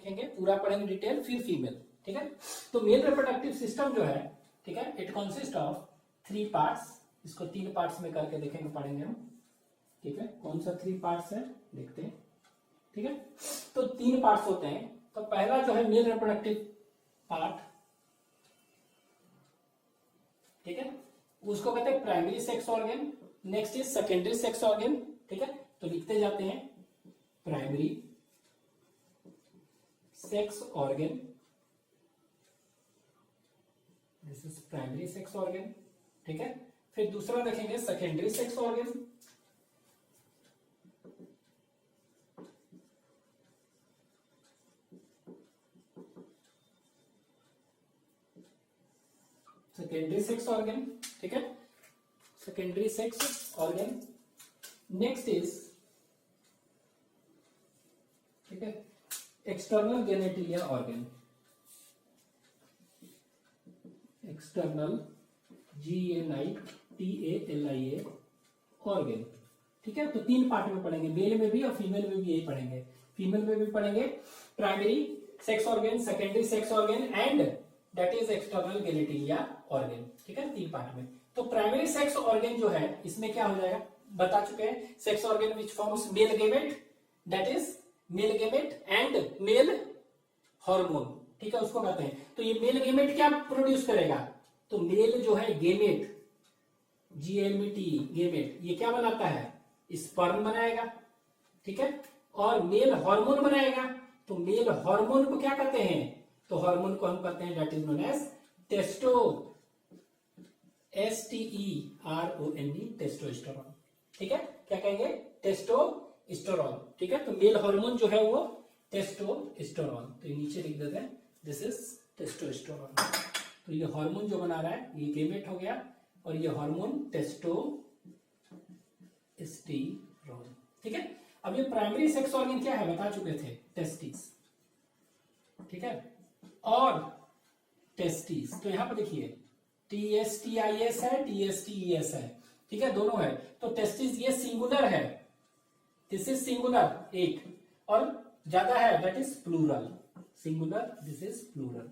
सीखेंगे, पूरा पढ़ेंगे डिटेल, फिर फीमेल। ठीक है, तो मेल रिप्रोडक्टिव सिस्टम जो है, ठीक है, इट कंसिस्ट ऑफ 3 पार्ट्स। इसको 3 पार्ट्स में करके देखेंगे, पढ़ेंगे हम। ठीक है, कौन सा 3 पार्ट्स है देखते हैं। ठीक है, तो 3 पार्ट्स होते हैं। तो पहला जो है मेल रिप्रोडक्टिव पार्ट, ठीक है, उसको कहते हैं primary sex organ. Next is secondary sex organ. ठीक है, तो लिखते जाते हैं primary sex organ, this is primary sex organ. ठीक है, फिर दूसरा देखेंगे secondary sex organ. Secondary sex organ, ठीक है, secondary sex organ. Next is, ठीक है, external genitalia organ, external GNITALIA organ. ठीक है, तो 3 पार्ट में पढ़ेंगे, मेल में भी और फीमेल में भी यही पढ़ेंगे। फीमेल में भी पढ़ेंगे primary sex organ, secondary sex organ and that is external genitalia organ. ठीक है, 3 पार्ट में। तो प्राइमरी सेक्स ऑर्गन जो है, इसमें क्या हो जाएगा, बता चुके हैं, sex organ which forms male gamete, that is male gamete and male hormone. ठीक है, उसको कहते हैं। तो ये मेल गेमेट क्या प्रोड्यूस करेगा, तो मेल जो है गेमेट, GMET गेमेट, ये क्या बनाता है, स्पर्म बनाएगा। ठीक है, और मेल हार्मोन बनाएगा। तो मेल हार्मोन को क्या कहते हैं, तो हार्मोन को हम कहते हैं that is known as testo, STERON, testosterone. ठीक है, क्या कहेंगे, टेस्टोस्टेरोन। ठीक है, तो मेल हार्मोन जो है वो टेस्टोस्टेरोन। तो नीचे लिख देते हैं, दिस इज टेस्टोस्टेरोन। तो ये हार्मोन जो बना रहा है, ये गेमेट हो गया, और ये हार्मोन टेस्टोस्टेरोन। ठीक है, अब ये प्राइमरी सेक्स ऑर्गन क्या है बता चुके थे, टेस्टिस। ठीक है, और टेस्टिस, तो यहां पर देखिए TSTIS है, TSTES है। ठीक है, दोनों है। तो टेस्टिस ये सिंगुलर है, दिस इज सिंगुलर एक, और ज्यादा है that is plural, singular, this is plural.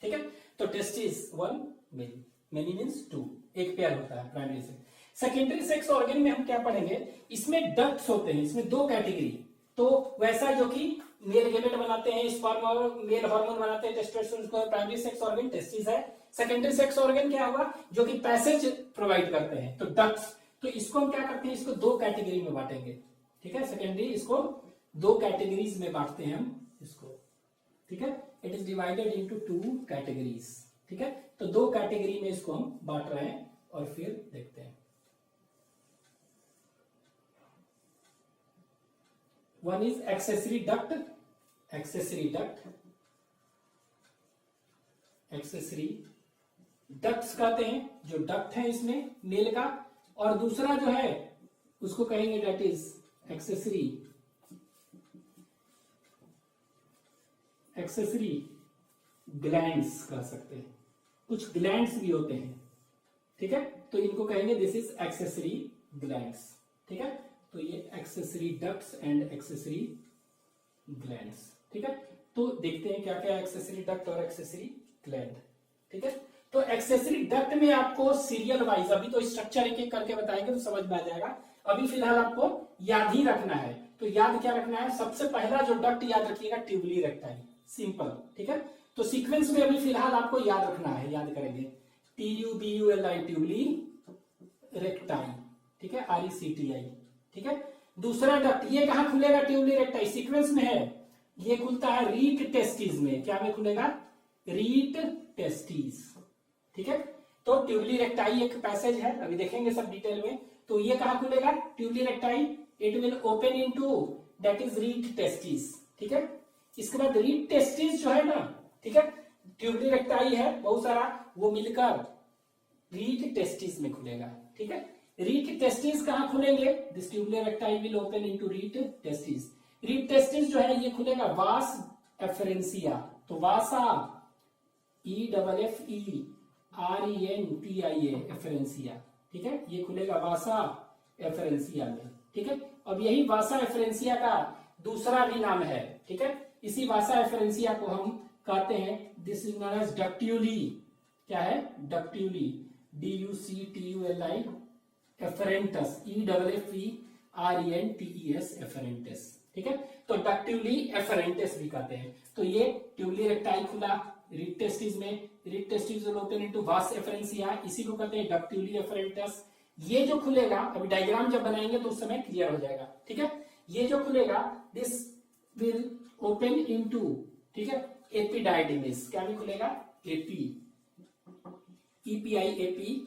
ठीक है, तो टेस्टिस 1 मेनी, मेनी मीन्स 2, एक पेयर होता है प्राइमरी से। सेकेंडरी सेक्स ऑर्गन में हम क्या पढ़ेंगे, इसमें डक्ट्स होते हैं, इसमें 2 कैटेगरी। तो वैसा जो कि मेल गेमेट बनाते हैं, स्पर्म और मेल हार्मोन बनाते हैं, टेस्टोस्टेरोन को प्राइमरी सेक्स ऑर्गन टेस्टिस है। सेकेंडरी सेक्स ऑर्गन क्या हुआ, जो कि पैसेज प्रोवाइड करते हैं, तो डक्ट्स। तो इसको हम क्या करते हैं, इसको 2 कैटेगरी में बांटेंगे। ठीक है, सेकेंडरी इसको 2 कैटेगरीज में बांटते हैं हम इसको। ठीक है, it is divided into 2 categories. ठीक है, तो 2 कैटेगरी में इसको हम बांट रहे हैं, और फिर देखते हैं। One is accessory duct, accessory duct, accessory ducts कहते हैं, जो डक्ट है इसमें मेल का। और दूसरा जो है उसको कहेंगे that is accessory, accessory glands कह सकते हैं, कुछ ग्लैंड्स भी होते हैं। ठीक है, तो इनको कहेंगे दिस इज एक्सेसरी ग्लैंड्स। ठीक है, तो ये accessory ducts and accessory glands. ठीक है, तो देखते हैं क्या क्या एक्सेसरी डक्ट और एक्सेसरी ग्लैंड। ठीक है, तो एक्सेसरी डक्ट में आपको सीरियल वाइज, अभी तो स्ट्रक्चर एक एक करके बताएंगे तो समझ में आ जाएगा, अभी फिलहाल आपको याद ही रखना है। तो याद क्या रखना है, सबसे पहला जो डक्ट याद रखिएगा ट्यूबली रेक्टाइल, सिंपल। ठीक है, तो सीक्वेंस में अभी फिलहाल आपको याद रखना है, याद करेंगे TUBULI, ट्यूबली रेक्टाइल। ठीक है, RECTI। ठीक है, दूसरा डक्ट ये कहां खुलेगा, ट्यूबली रेक्टाइल सीक्वेंस में है, ये खुलता है रीट टेस्टिस में। क्या में खुलेगा, रीट टेस्टिस। ठीक है, तो ट्यूबली रेक्टाई एक पैसेज है, अभी देखेंगे सब डिटेल में। तो ये कहां खुलेगा, tubuli recti, it will open into that is rete testis. ठीक है, इसके बाद रीट टेस्टिस जो है ना, ठीक है, ट्यूबली रेक्टाई है बहुत सारा, वो मिलकर रीट टेस्टिस में खुलेगा। ठीक है, रीट टेस्टिस कहां खुलेंगे, this tubuli recti will open into rete testis. Rete testis जो है ये खुलेगा वास एफरेंसिया, तो वासा EFFERENTIA एफरेंसिया। ठीक है, ये खुलेगा वासा एफरेंसिया में। ठीक है, अब यही वासा एफरेंसिया का दूसरा भी नाम है। ठीक है, इसी वासा एफरेंसिया को हम कहते हैं दिस इज नोन एज डक्ट्यूली, क्या है डक्ट्यूली, DUCTULI एफरेंटस, EFFERENTES एफरेंटस, ठीक है। तो डक्ट्यूली एफरेंटस भी कहते हैं। तो ये ट्यूबली रेक्टाइल खुला रिट टेस्टिस में, writ testis will open into वास एफरेंसिया, इसी को कहते हैं डक्ट्यूली एफरेंटस। ये जो खुलेगा, अभी डायग्राम जब बनाएंगे तो उस समय क्लियर हो जाएगा, ठीक है। ये जो खुलेगा दिस विल ओपन इनटू, ठीक है, एपिडाइडिमिस, क्या भी खुलेगा एपी, EPI एपी,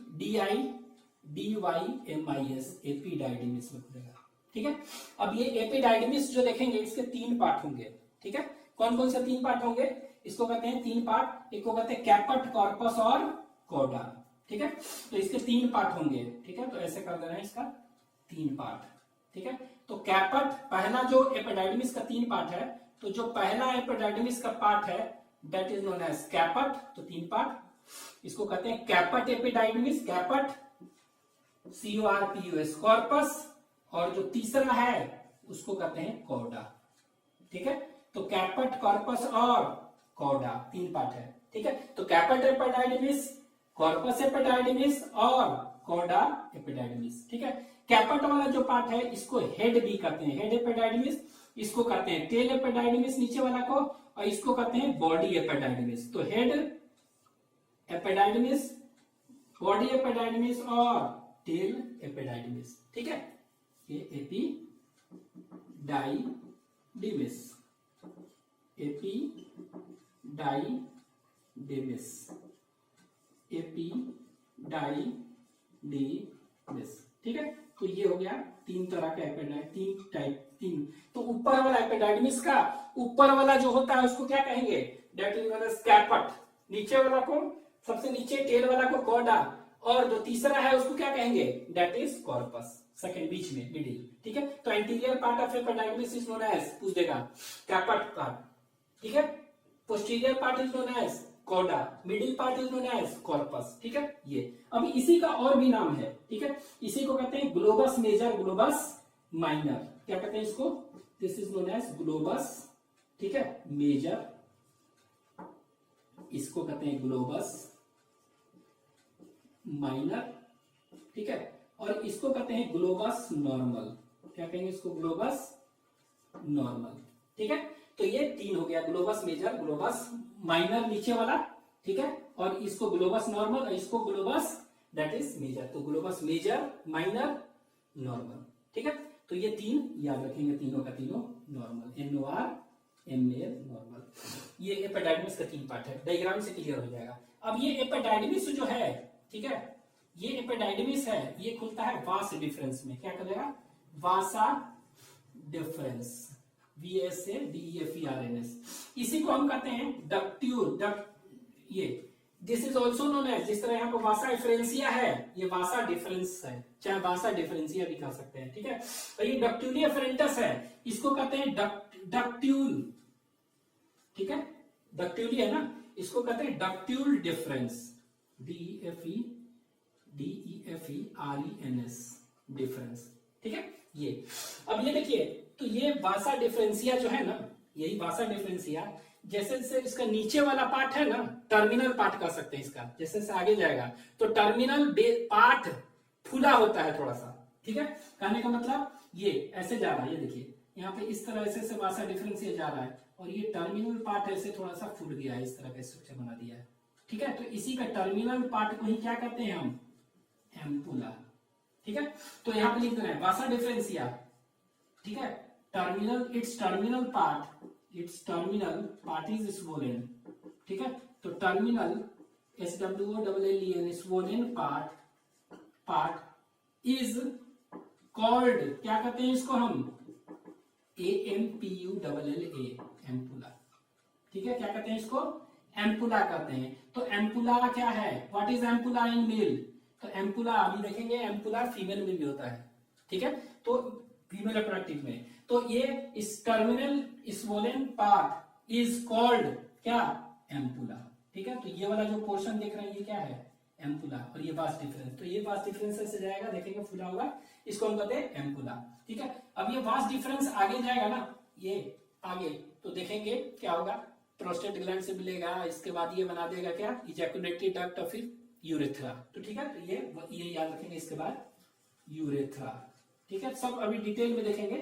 DIDYMIS एपिडाइडिमिस में खुलेगा, ठीक है। अब ये एपिडाइडिमिस जो देखेंगे इसके 3 पार्ट होंगे, ठीक है। कौन कौन से 3 पार्ट होंगे, इसको कहते हैं 3 पार्ट, एक को कहते हैं कैपट, कॉर्पस और कॉर्डा, ठीक है। तो इसके 3 पार्ट होंगे, ठीक है। तो ऐसे कर देना है इसका 3 पार्ट, ठीक है। तो कैपट, पहला जो एपिडाइडिमिस का 3 पार्ट है, तो जो पहला एपिडाइडिमिस का पार्ट है दैट इज नोन एज कैपट, तो 3 पार्ट, इसको कहते हैं कैपट एपिडाइडिमिस, कैपट, CORPUS कॉर्पस, और जो तीसरा है उसको कहते हैं कॉर्डा, ठीक है। तो कैपट, कॉर्पस और कॉर्डा 3 पार्ट है, ठीक है। तो कैपट एपिडाइडिमिस, कॉर्पस एपिडाइडिमिस और कॉर्डा एपिडाइडिमिस, ठीक है। कैपट वाला जो पार्ट है इसको हेड भी कहते हैं, हेड एपिडाइडिमिस, इसको कहते हैं टेल एपिडाइडिमिस नीचे वाला को, और इसको कहते हैं बॉडी एपिडाइडिमिस। तो हेड एपिडाइडिमिस, बॉडी एपिडाइडिमिस और टेल एपिडाइडिमिस, ठीक है। ये एपिडाइडिमिस, एपिडाइडिमिस, एपिडाइडिमिस, ठीक है। तो ये हो गया 3 तरह का एपिडाइडिमिस, 3। तो ऊपर वाला एपिडाइडिमिस का ऊपर वाला जो होता है उसको क्या कहेंगे, दैट इज नोन एज कैपट, नीचे वाला को, सबसे नीचे टेल वाला को कॉर्डा, और जो तीसरा है उसको क्या कहेंगे, दैट इज कॉर्पस, सेकंड बीच में मिडिल, ठीक है। तो anterior part of epididymis is known as, पूछ देगा कैपट पार्ट, ठीक है। Posterior part is known as cauda, middle part is known as corpus, ठीक है। ये अभी इसी का और भी नाम है, ठीक है। इसी को कहते हैं ग्लोबस मेजर, ग्लोबस माइनर, क्या कहते हैं इसको, this is known as globus, ठीक है, मेजर, इसको कहते हैं ग्लोबस माइनर, ठीक है। और इसको कहते हैं ग्लोबस नॉर्मल, क्या कहेंगे इसको, ग्लोबस नॉर्मल, ठीक है। तो ये 3 हो गया, ग्लोबस मेजर, ग्लोबस माइनर नीचे वाला, ठीक है, और इसको ग्लोबस नॉर्मल, और इसको ग्लोबस दैट इज मेजर। तो ग्लोबस मेजर, माइनर, नॉर्मल, ठीक है। तो ये 3 याद रखेंगे, तीनों का तीनों नॉर्मल, NOR ML नॉर्मल। ये एपिडाइडिमिस का 3 पार्ट है, डायग्राम से क्लियर हो जाएगा। अब ये एपिडाइडिमिस जो है, ठीक है, ये एपिडाइडिमिस है, ये खुलता है वास डिफरेंस में, क्या करेगा, वासा डिफरेंस, VASADEFERNS, इसी को हम कहते हैं डक्ट्यूल, ये this is also known as, जिस तरह यहाँ पर वासा एफरेंसिया है, ये वासा डिफरेंस है, चाहे वासा डिफरेंसिया भी कह सकते हैं, ठीक है। और ये डक्ट्यूली एफरेंटस है, इसको कहते हैं डक्ट्यूल, ठीक है, डक्ट्यूली है ना, इसको कहते हैं डक्ट्यूल डिफरेंस, DEFERENS डिफरेंस, ठीक है। ये अब ये देखिए, तो ये वासा डिफरेंसिया जो है ना, यही वासा डिफरेंसिया, जैसे जैसे इसका नीचे वाला पार्ट है ना, टर्मिनल पार्ट कह सकते हैं इसका, जैसे जैसे आगे जाएगा तो टर्मिनल पार्ट फूला होता है थोड़ा सा, ठीक है। कहने का मतलब ये ऐसे जा रहा है, ये देखिए यहाँ पे इस तरह से वासा डिफरेंसिया जा रहा है, और ये टर्मिनल पार्ट ऐसे थोड़ा सा फूल गया है, इस तरह का स्ट्रक्चर बना दिया है, ठीक है। तो इसी का टर्मिनल पार्ट को ही क्या कहते हैं हम, एम्पुला, ठीक है। तो यहाँ पे लिख देना है वासा डिफरेंसिया, ठीक है, terminal, it's terminal part is swollen, ठीक है। तो terminal SWOLLEN swollen part is called, क्या कहते हैं इसको हम, AMPULLA, एम्पुला, ठीक है। क्या कहते हैं इसको, एम्पुला कहते हैं। तो एम्पुला क्या है, what is ampulla in male, तो एम्पुला अभी देखेंगे, एम्पुला फीमेल में भी होता है, ठीक है, तो फीमेल रिप्रोडक्टिव में। तो ये इस terminal swollen part is called क्या, एम्पुला, ठीक है। तो ये वाला जो पोर्शन देख रहे हैं ये क्या है, एम्पुला, और ये वास डिफरेंस, तो ये वास डिफरेंस से जाएगा, देखेंगे फुला हुआ, इसको हम कहते हैं एम्पुला, ठीक है। अब ये वास डिफरेंस आगे जाएगा ना, ये आगे तो देखेंगे क्या होगा, प्रोस्टेट ग्लैंड से मिलेगा, इसके बाद ये बना देगा क्या, इजैकुलेटरी डक्ट और फिर यूरेथ्रा। तो ठीक है, तो ये याद रखेंगे, इसके बाद यूरेथ्रा। ठीक है, सब अभी डिटेल में देखेंगे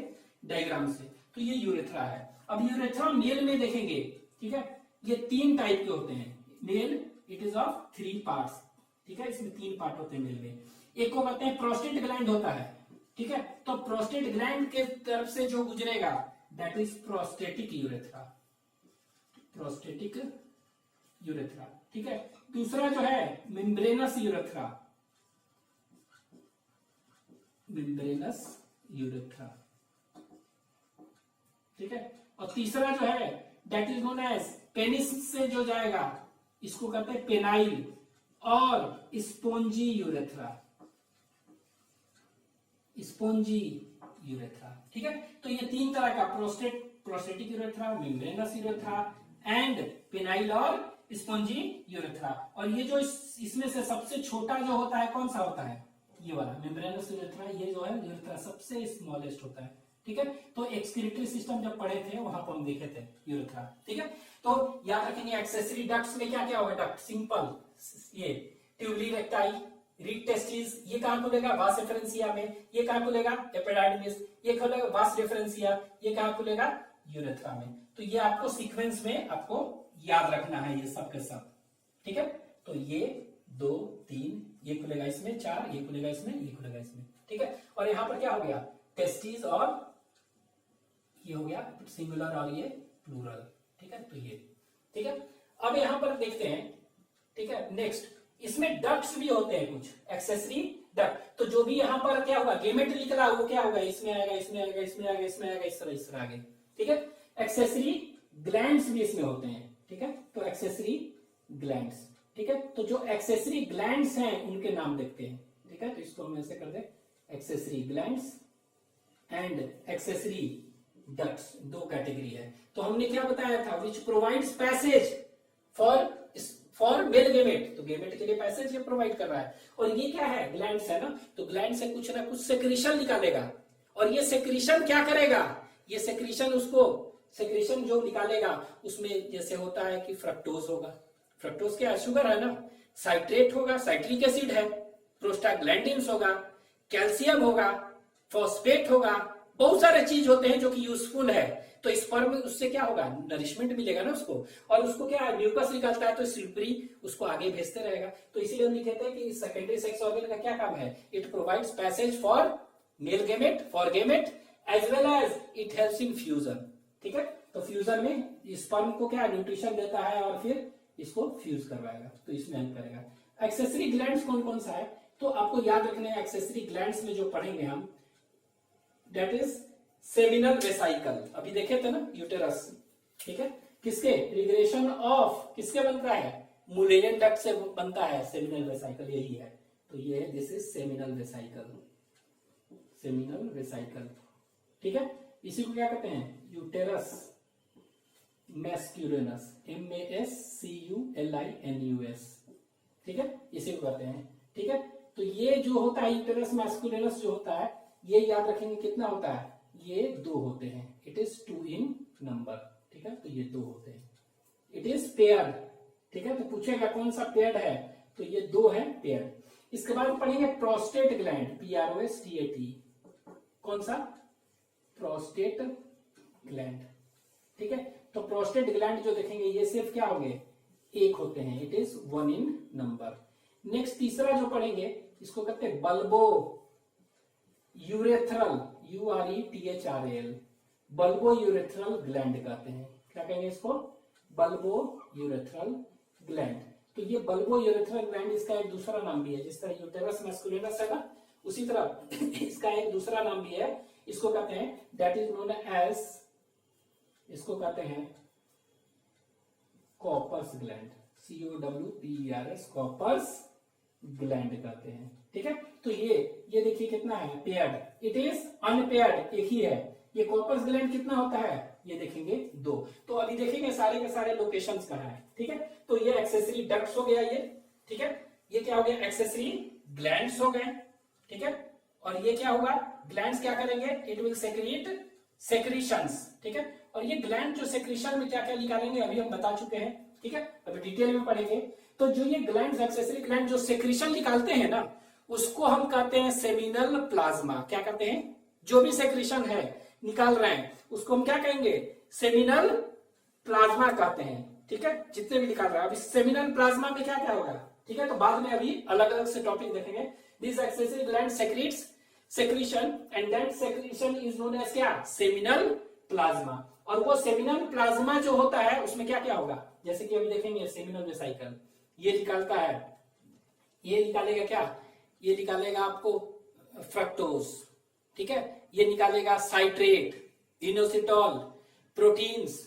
डायग्राम से। तो ये यूरेथ्रा है। अब यूरेथ्रा मेल में देखेंगे, ठीक है, ये 3 टाइप के होते हैं। Male it is of 3 parts. ठीक है, इसमें 3 पार्ट होते हैं मेल में। एक को कहते हैं प्रोस्टेट ग्लैंड होता है। ठीक है, तो प्रोस्टेट ग्लैंड के तरफ से जो गुजरेगा that is prostatic urethra. Prostatic urethra. ठीक है, दूसरा जो है मेम्ब्रेनस यूरेथ्रा। Membranes urethra. ठीक है, और तीसरा जो है that is known as penis से जो जाएगा इसको कहते हैं पेनाइल और स्पोंजी यूरेथ्रा। Spongy urethra. ठीक है, तो ये 3 तरह का prostatic urethra, membranes urethra and penile और स्पोंजी यूरेथ्रा। और ये जो इसमें से सबसे छोटा जो होता है कौन सा होता है, ये वाला मेम्ब्रेनस यूरेथ्रा। ये जो है यूरेथ्रा सबसे स्मॉलेस्ट होता है। ठीक है, तो एक्सक्रीटरी सिस्टम जब पढ़े थे वहां पर हम देखे थे यूरेथ्रा। ठीक है, तो याद रखेंगे एक्सेसरी डक्ट्स में क्या क्या होगा, डक्ट सिंपल, ये ट्यूबली रेक्टाई, रीड टेस्टिस, ये कहां खुलेगा, वास रेफरेंसिया में, ये कहां खुलेगा, एपिडाइडिमिस, ये खुलेगा वास रेफरेंसिया, ये कहां खुलेगा, यूरेथ्रा में। तो ये आपको सीक्वेंस में आपको याद रखना है ये सब के सब। ठीक है, तो ये 2 3, ये खुलेगा इसमें 4, ये खुलेगा इसमें, ये खुलेगा इसमें। ठीक है, और यहां पर क्या हो गया, टेस्टिस और ये हो गया सिंगुलर और ये प्लूरल। ठीक है, तो ये ठीक है। अब यहां पर देखते हैं, ठीक है, नेक्स्ट इसमें डक्ट्स भी होते हैं कुछ, एक्सेसरी डक्ट। तो जो भी यहां पर क्या होगा, गेमेट लिख रहा है वो क्या होगा, इसमें आएगा, इसमें आएगा, इसमें आएगा, इसमें आएगा, इस तरह आगे। ठीक है, एक्सेसरी ग्लैंड्स भी इसमें होते हैं। ठीक है, तो एक्सेसरी ग्लैंड्स। ठीक है, तो जो एक्सेसरी ग्लैंड्स हैं उनके नाम देखते हैं। ठीक है, तो इसको हम ऐसे कर दे, accessory glands and accessory ducts, 2 category है। तो हमने क्या बताया था, which provides passage for male gamete. तो गेमेट के लिए पैसेज ये प्रोवाइड कर रहा है। और ये क्या है, ग्लैंड्स है ना, तो ग्लैंड से कुछ ना कुछ सेक्रीशन निकालेगा। और ये सेक्रीशन क्या करेगा, ये सेक्रीशन सेक्रीशन जो निकालेगा उसमें जैसे होता है कि फ्रक्टोज होगा, फ्रक्टोज क्या है, शुगर है ना, साइट्रेट होगा, साइट्रिक एसिड है, प्रोस्टाग्लैंडिन्स होगा, कैल्शियम होगा, फॉस्फेट होगा, बहुत सारे चीज होते हैं जो कि यूजफुल है। तो स्पर्म में उससे क्या होगा, नरिशमेंट मिलेगा ना उसको, और उसको क्या है, म्यूकस निकलता है तो स्लिपरी उसको आगे भेजते रहेगा। तो इसीलिए हम कहते हैं कि सेकेंडरी सेक्स ऑर्गन का क्या काम है, it provides passage for male gamete, for gamete as well as it helps in fusion. ठीक है, तो फ्यूजन में स्पर्म को क्या न्यूट्रिशन देता है और फिर इसको फ्यूज करवाएगा, तो इसमें हेल्प करेगा। एक्सेसरी ग्लैंड्स कौन कौन सा है, तो आपको याद रखना है, एक्सेसरी ग्लैंड्स में जो पढ़ेंगे हम दैट इज सेमिनल वेसाइकल। अभी देखे थे ना यूटेरस। ठीक है, किसके रिग्रेशन ऑफ किसके बनता है, मुलेरियन डक्ट से बनता है सेमिनल वेसाइकल, यही है। तो ये है, this is seminal vesicle, seminal vesicle. ठीक है, इसी को क्या कहते हैं, यूटेरस मैस्कुलिनस, MASCULINUS। ठीक है, इसी को कहते हैं। ठीक है, तो ये जो होता है यूटेरस मैस्कुलिनस जो होता है, ये याद रखेंगे कितना होता है, ये 2 होते हैं, इट इज 2 इन नंबर। ठीक है, तो ये 2 होते हैं, इट इज पेयर्ड। ठीक है, तो पूछेगा कौन सा पेयर्ड है, तो ये 2 है पेयर्ड। इसके बाद पढ़ेंगे प्रोस्टेट ग्लैंड, PROSTAT। कौन सा, प्रोस्टेट ग्लैंड। ठीक है, तो प्रोस्टेट ग्लैंड जो देखेंगे ये सिर्फ क्या होंगे, 1 होते हैं, it is 1 in number. Next तीसरा जो पढ़ेंगे इसको कहते हैं bulbo urethral, URETHRAL, bulbo urethral gland कहते हैं। क्या कहेंगे इसको, बल्बो यूरेथ्रल ग्लैंड। तो ये बल्बो यूरेथ्रल ग्लैंड, इसका एक दूसरा नाम भी है, जिस तरह यूटेरस मैस्कुलिनस है ना, उसी तरह इसका एक दूसरा नाम भी है, इसको कहते हैं दैट इज नोन एज, इसको कहते हैं Cowper's gland, COWPERS, Cowper's gland कहते हैं। ठीक है, तो ये देखिए कितना है, पेयर्ड, इट इज अनपेयर्ड, एक ही है। ये कॉपर्स ग्लैंड कितना होता है, ये देखेंगे 2। तो अभी देखेंगे सारे के सारे लोकेशंस कहाँ है। ठीक है, तो ये एक्सेसरी डक्ट्स हो गया ये। ठीक है, ये क्या हो गया, एक्सेसरी ग्लैंड्स हो गए। ठीक है, और ये क्या होगा, ग्लैंड्स क्या करेंगे, इट विल सेक्रेट सेक्रीशंस, ठीक है। और ये ग्लैंड जो सेक्रीशन में क्या क्या निकालेंगे अभी हम बता चुके हैं, ठीक है, अभी डिटेल में पढ़ेंगे। तो जो ये ग्लैंड, एक्सेसरी ग्लैंड जो सेक्रीशन निकालते हैं ना, उसको हम कहते हैं सेमिनल प्लाज्मा। क्या कहते हैं? जो भी सेक्रीशन है निकाल रहे हैं उसको हम क्या कहेंगे? सेमिनल प्लाज्मा कहते हैं, ठीक है, जितने भी निकाल रहे हैं। अभी सेमिनल प्लाज्मा में क्या क्या होगा, ठीक है, तो बाद में अभी अलग अलग से टॉपिक देखेंगे। This accessory gland secretes secretion and that secretion is known as क्या? Seminal plasma. और वो सेमिनल प्लाज्मा जो होता है उसमें क्या क्या होगा, जैसे कि अभी देखेंगे सेमिनल वेसिकल ये निकालता है, ये निकालेगा क्या? ये निकालेगा आपको फ्रक्टोज, ठीक है, ये निकालेगा साइट्रेट, इनोसिटॉल, प्रोटीन्स,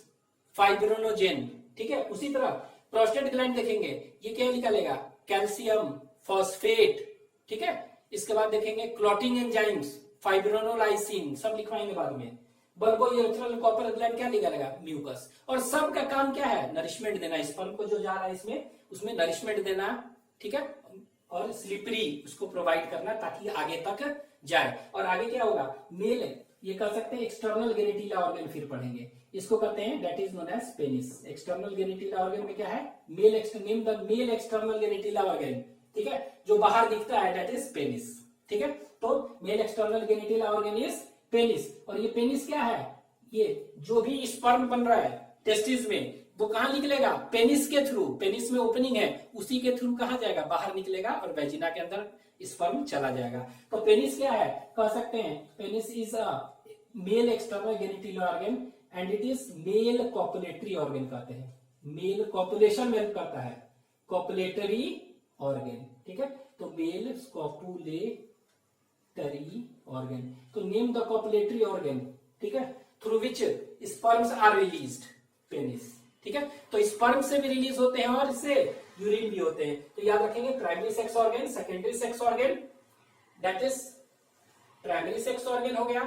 फाइब्रोनोजेन, ठीक है। उसी तरह प्रोस्टेट ग्लैंड देखेंगे, ये क्या निकालेगा? कैल्शियम, फॉस्फेट, ठीक है। इसके बाद देखेंगे क्लॉटिंग एंजाइम्स, फाइब्रोनोलाइसिन, सब लिखवाएंगे बाद में। बल्बोइरेथ्रल कॉपर ग्लैंड क्या निकालेगा? म्यूकस। और सब का काम क्या है? नरिशमेंट देना, स्पर्म को जो जा रहा है इसमें, उसमें नरिशमेंट देना, ठीक है, और स्लिपरी उसको प्रोवाइड करना ताकि आगे तक जाए। और आगे क्या होगा? मेल, ये कह सकते हैं एक्सटर्नल गेनिटिला ऑर्गन, फिर पढ़ेंगे इसको कहते हैं, that is known as penis. External genitalia organ में क्या है? मेल एक्सटर्नल गेनिटिला ऑर्गन, ठीक है, जो बाहर दिखता है, दैट इज पेनिस, ठीक है। तो male external genitalia organ is penis. और ये पेनिस क्या है? ये जो भी स्पर्म बन रहा है टेस्टिस में, वो कहां निकलेगा? पेनिस के थ्रू। पेनिस में ओपनिंग है, उसी के थ्रू कहां जाएगा? बाहर निकलेगा और वेजिना के अंदर स्पर्म चला जाएगा। तो पेनिस क्या है? कह सकते हैं penis is a male external genital organ and it is male copulatory organ कहते हैं। मेल कॉपुलेशन में हेल्प करता है, कॉपुलेटरी ऑर्गन, ठीक है। तो मेल कॉपुलेटरी ऑर्गन, तो नेम द कॉपुलेटरी ऑर्गन, ठीक है, through which sperms are released, penis, ठीक है। तो स्पर्म से भी रिलीज होते हैं और इससे यूरिन भी होते हैं। तो याद रखेंगे primary sex organ, secondary sex organ, that is primary sex organ हो गया।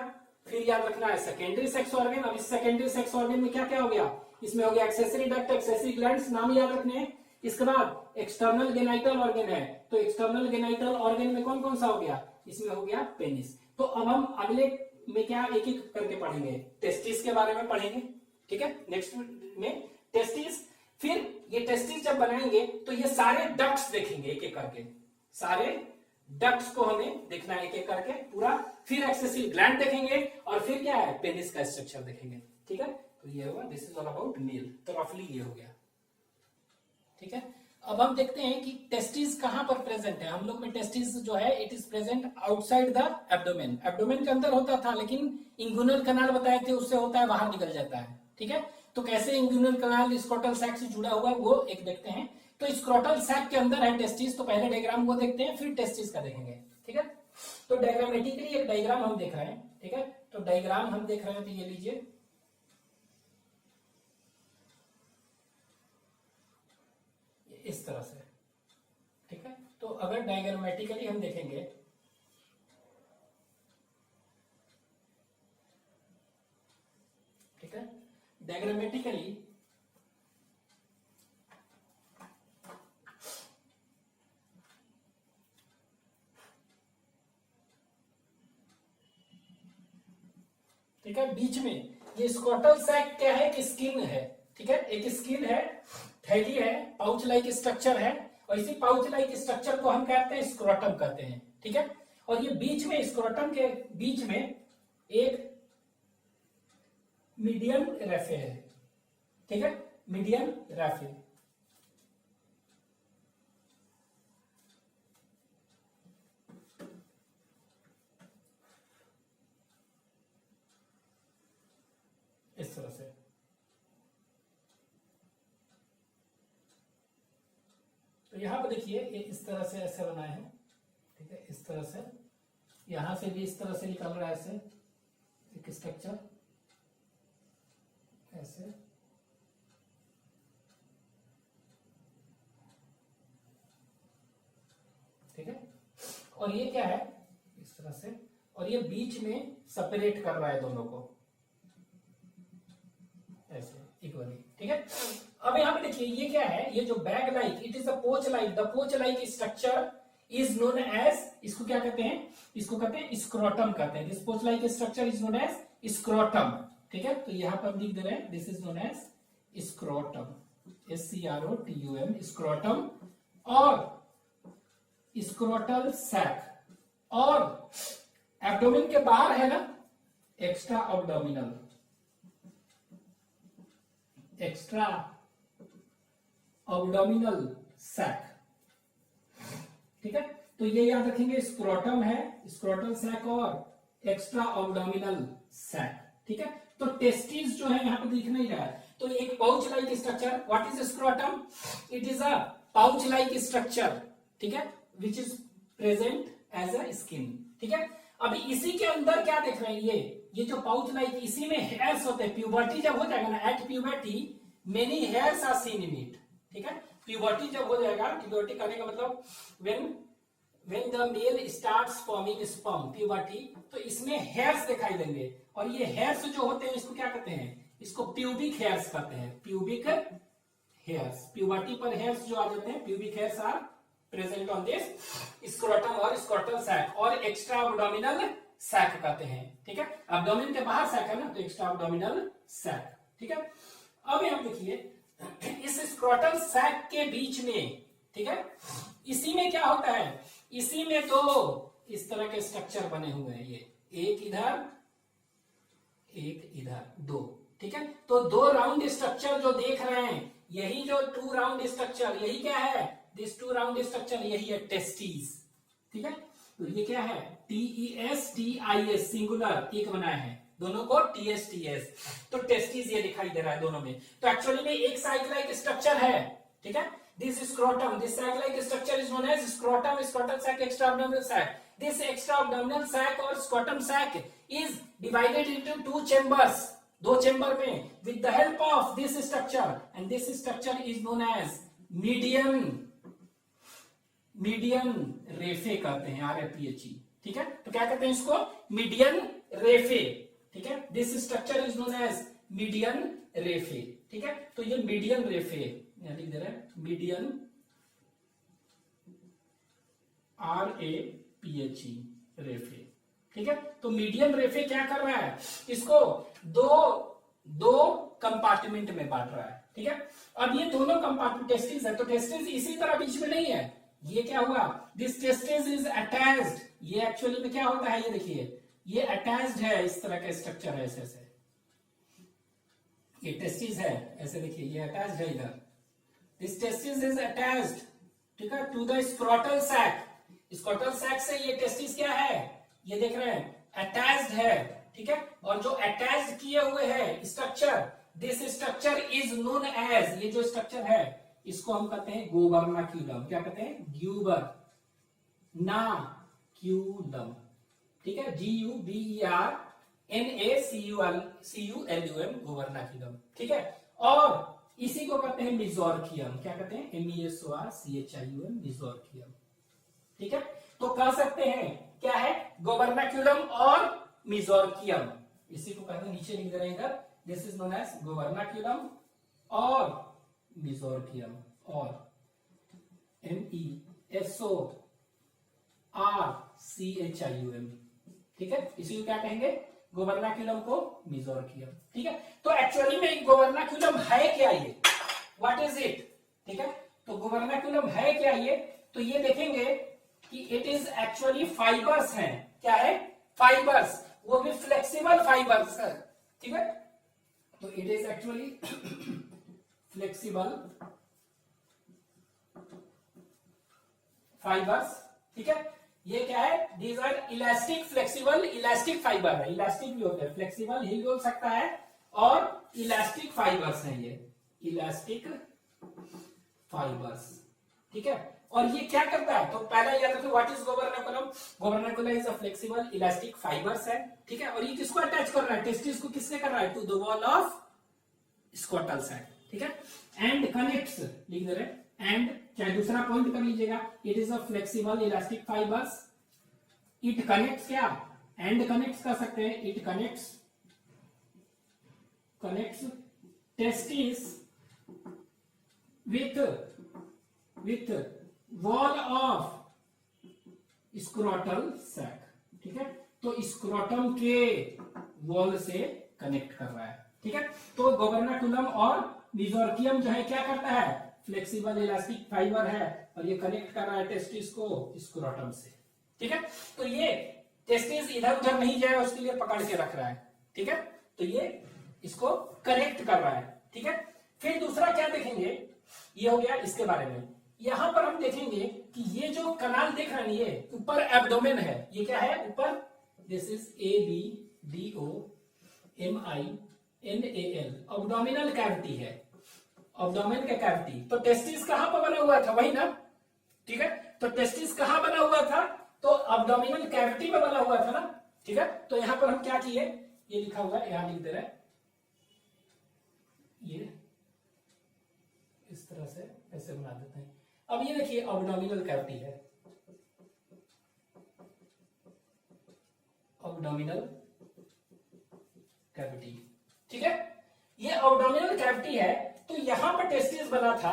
फिर याद रखना है सेकेंडरी सेक्स ऑर्गन। अब इस सेकेंडरी सेक्स ऑर्गन में क्या क्या हो गया? इसमें हो गया एक्सेसरी डक्ट, एक्सेसरी ग्लैंड्स, नाम याद रखने हैं। इसके बाद एक्सटर्नल गेनाइटल ऑर्गन है, तो एक्सटर्नल गेनाइटल ऑर्गन में कौन कौन सा हो गया? इसमें हो गया पेनिस। तो अब हम अगले में क्या एक एक करके पढ़ेंगे, टेस्टिस के बारे में पढ़ेंगे, ठीक है, नेक्स्ट में टेस्टिस। फिर ये टेस्टिस जब बनाएंगे तो ये सारे डक्ट्स देखेंगे एक एक करके, सारे डक्ट्स को हमें देखना है एक एक करके पूरा। फिर एक्सेसरी ग्लैंड देखेंगे और फिर क्या है? पेनिस का स्ट्रक्चर देखेंगे, ठीक है। तो ये होगा, this is all about male. तो रफली ये हो गया, ठीक है। अब हम देखते हैं कि टेस्टिस कहां पर प्रेजेंट है। हम लोग में टेस्टिस जो है it is present outside the abdomen. Abdomen के अंदर होता था, लेकिन इंगुइनल कनाल बताए थे उससे होता है बाहर निकल जाता है, ठीक है। तो कैसे इंगुइनल कनाल स्क्रोटल सैक से जुड़ा हुआ है वो एक देखते हैं। तो स्क्रोटल सैक के अंदर है टेस्टिस। तो पहले डायग्राम को देखते हैं, फिर टेस्टिस का देखेंगे, ठीक है। तो डायग्रामेटिकली एक डायग्राम हम देख रहे हैं, ठीक है। तो डायग्राम हम देख रहे हैं, तो ये लीजिए, इस तरह से, ठीक है। तो अगर डायग्रामेटिकली हम देखेंगे, ठीक है, डायग्रामेटिकली ठीक है, बीच में ये स्क्रोटल सैक क्या है कि स्किन है, ठीक है, एक स्किन है, थैली है, पाउच लाइक स्ट्रक्चर है, और इसी पाउच लाइक स्ट्रक्चर को हम कहते हैं स्क्रोटम कहते हैं, ठीक है। और ये बीच में, स्क्रोटम के बीच में एक मीडियम रेफे है, ठीक है, मीडियम रेफे। इस तरह से, तो यहां पर देखिए ये इस तरह से ऐसे बनाए हैं, ठीक है, इस तरह से, यहां से भी इस तरह से निकल रहा है ऐसे एक स्ट्रक्चर ऐसे, ठीक है। और ये क्या है? इस तरह से, और ये बीच में सेपरेट कर रहा है दोनों को ऐसे इक्वली, ठीक है। अब यहाँ पे देखिए ये क्या है? ये जो bag like, it is a pouch like, the pouch like structure is known as, इसको क्या कहते हैं? इसको कहते हैं स्क्रोटम कहते हैं। This pouch like structure is known as scrotum, ठीक है। तो यहां पर लिख दे रहे हैं this is known as scrotum, SCROTUM, scrotum. और स्क्रोटल सैक, और एब्डोमेन के बाहर है ना extra abdominal, extra abdominal sac, ठीक है। तो ये याद रखेंगे, स्क्रोटम है, स्क्रोटल सैक और एक्स्ट्रा अब्डोमिनल सैक, ठीक है। तो टेस्टिस जो है यहाँ पे दिख नहीं रहा है, तो एक pouch like structure, what is scrotum? It is a pouch like structure, ठीक है, which is present as a skin, ठीक है। अभी इसी के अंदर क्या देख रहे हैं, ये जो पाउच लाइक, इसी में हेयर्स होते हैं। प्यूबर्टी जब हो जाएगा ना, at puberty many hairs are seen in it, ठीक है। प्यूबर्टी जब हो जाएगा, प्यूबर्टी करने का मतलब when the male starts forming sperm, puberty, तो इसमें हेयर्स दिखाई देंगे, और ये हेयर्स जो होते हैं इसको क्या कहते हैं, इसको प्यूबिक हेयर्स कहते हैं, प्यूबिक हेयर्स। प्यूबर्टी पर हेयर्स जो आ जाते हैं, pubic hairs are present on this scrotum और स्क्रोटल सैक, और एक्स्ट्रा अब्डोमिनल सैक कहते हैं, ठीक है। अब्डोमिन के बाहर सैक है ना, तो एक्स्ट्रा अब्डोमिनल सैक, ठीक है। अब यहां देखिए इस स्क्रोटल सैक के बीच में, ठीक है, इसी में क्या होता है, इसी में दो इस तरह के स्ट्रक्चर बने हुए हैं, ये एक इधर एक इधर, दो, ठीक है। तो दो राउंड स्ट्रक्चर जो देख रहे हैं, यही जो टू राउंड स्ट्रक्चर, यही क्या है, दिस टू राउंड स्ट्रक्चर, यही है टेस्टिस, ठीक है। तो ये क्या है, TESTIS सिंगुलर एक बनाया है, दोनों को TSTS, तो टेस्टिस ये दिखाई दे रहा है दोनों में। तो एक्चुअली में एक साइक लाइक स्ट्रक्चर है, ठीक है। This scrotum, this sac-like structure is known as scrotum, scrotal sac, extra-abdominal sac. This extra-abdominal sac or scrotum sac is divided into two chambers, दो चेंबर में, with the help of this structure, and this structure is known as median raphe कहते हैं, RFPHE, ठीक है। तो क्या कहते हैं इसको, मीडियन रेफे, ठीक है। This structure is known as median raphe, ठीक है। तो ये मीडियन रेफे यहां लिख दे रहे हैं, मीडियन RAPHE रेफे, ठीक है। तो मीडियन रेफे क्या कर रहा है, इसको दो कंपार्टमेंट में बांट रहा है, ठीक है। अब ये दोनों कंपार्टमेंट टेस्टिस है, तो टेस्टिस इसी तरह बीच में नहीं है, ये क्या हुआ, दिस टेस्टिस इज अटैच्ड, ये एक्चुअली में क्या होता है, ये देखिए ये अटैच्ड है, इस तरह का स्ट्रक्चर है, ऐसे ये टेस्टिस है, ऐसे देखिए ये अटैच्ड है इधर, दिस टेस्टिस इज अटैच्ड, ठीक है, to the scrotal sac. Scrotal sac से ये टेस्टिस क्या है, ये देख रहे हैं अटैच्ड है, ठीक है। और जो अटैच्ड किए हुए है structure, this structure is known as, ये जो स्ट्रक्चर है इसको हम कहते हैं गोबर्नाक्यूलम, क्या कहते हैं, ग्यूबर नाक्यूलम, ठीक है, GUBERNACULUM, गोबर्नाक्यूलम, ठीक है। और इसी को कहते हैं मिजोरकियम, क्या कहते हैं, MESORCHIUM, मिजोरकियम, ठीक है। तो कह सकते हैं क्या है, गोबर्नाक्यूलम और मिजोरकियम, इसी को कहते हैं, नीचे लिख दे रहे हैं इधर, दिस इज नोन एज गोबर्नाक्यूलम और मिजोरकियम, और MESORCHIUM, ठीक है। इसी को क्या कहेंगे, गोबर्नाक्यूलम को मिजोरकियम, ठीक है। तो एक्चुअली में गोबर्नाक्यूलम है क्या, ये व्हाट इज इट, ठीक है। तो गोबर्नाक्यूलम है क्या, ये तो ये देखेंगे कि इट इज एक्चुअली फाइबर्स हैं, क्या है, फाइबर्स, वो भी फ्लेक्सिबल फाइबर्स है, ठीक है। तो it is actually flexible fibres, ठीक है। ये क्या है, these are elastic flexible, elastic fibre है, इलास्टिक भी होते हैं, फ्लेक्सिबल ही बोल सकता है, और इलास्टिक फाइबर्स हैं, ये इलास्टिक फाइबर्स, ठीक है। और ये क्या करता है, तो पहला याद रखो what is gubernaculum, gubernaculum is a flexible elastic fibers है, ठीक है। और ये किसको अटैच कर रहा है, टेस्टिस को किससे कर रहा है, to the wall of scrotal sac, ठीक है। एंड कनेक्ट्स लिख दे रहे, एंड चाहे दूसरा पॉइंट कर लीजिएगा, it is a flexible elastic fibres, it connects, क्या एंड कनेक्ट्स कर सकते हैं, it connects testis with wall of scrotal sac, ठीक है। तो स्क्रोटम के वॉल से कनेक्ट कर रहा है, ठीक है। तो गोबर्नाकुलम और मेसोर्कियम जो है क्या करता है, फ्लेक्सिबल इलास्टिक फाइबर है और ये कनेक्ट कर रहा है टेस्टिस को स्क्रोटम से, ठीक है। तो ये टेस्टिस इधर उधर नहीं जाए उसके लिए पकड़ के रख रहा है, ठीक है। तो ये इसको कनेक्ट कर रहा है, ठीक है। फिर दूसरा क्या देखेंगे, ये हो गया इसके बारे में। यहां पर हम देखेंगे कि ये जो कनाल देख रहे हैं ये ऊपर एब्डोमेन है, ये क्या है ऊपर, this is ABDOMINAL, abdominal cavity है, अब्डोमेन का कैविटी। तो टेस्टिस कहां पर बना हुआ था, वही ना, ठीक है। तो टेस्टिस कहां बना हुआ था, तो अब्डोमिनल कैविटी में बना हुआ था ना, ठीक है। तो यहां पर हम क्या किए, ये लिखा हुआ है, यहां लिख दे रहे हैं, ये इस तरह से ऐसे बना देते हैं। अब ये देखिए अब्डोमिनल कैविटी है, अब्डोमिनल कैविटी, ठीक है। ये अब्डोमिनल कैविटी है। तो यहां पर टेस्टिस बना था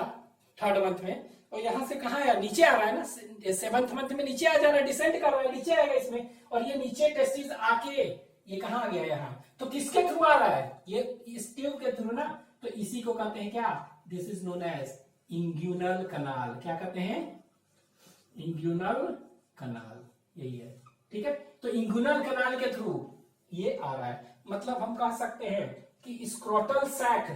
3rd मंथ में, और यहां से कहां आया, नीचे आ रहा है ना, 7th मंथ में नीचे आ जा रहा है, डिसेंड कर रहा है, नीचे आएगा इसमें, और ये नीचे टेस्टिस आके ये कहां आ गया, यहां। तो किसके थ्रू आ रहा है, ये इस ट्यूब के थ्रू ना। तो इसी को कहते हैं क्या, दिस इज नोन एज इंग्यूनल कनाल। क्या कहते हैं, इंग्यूनल कनाल, यही है, ठीक है। तो इंग्यूनल कनाल के थ्रू ये आ रहा है, मतलब हम कह सकते हैं कि स्क्रोटल सैक,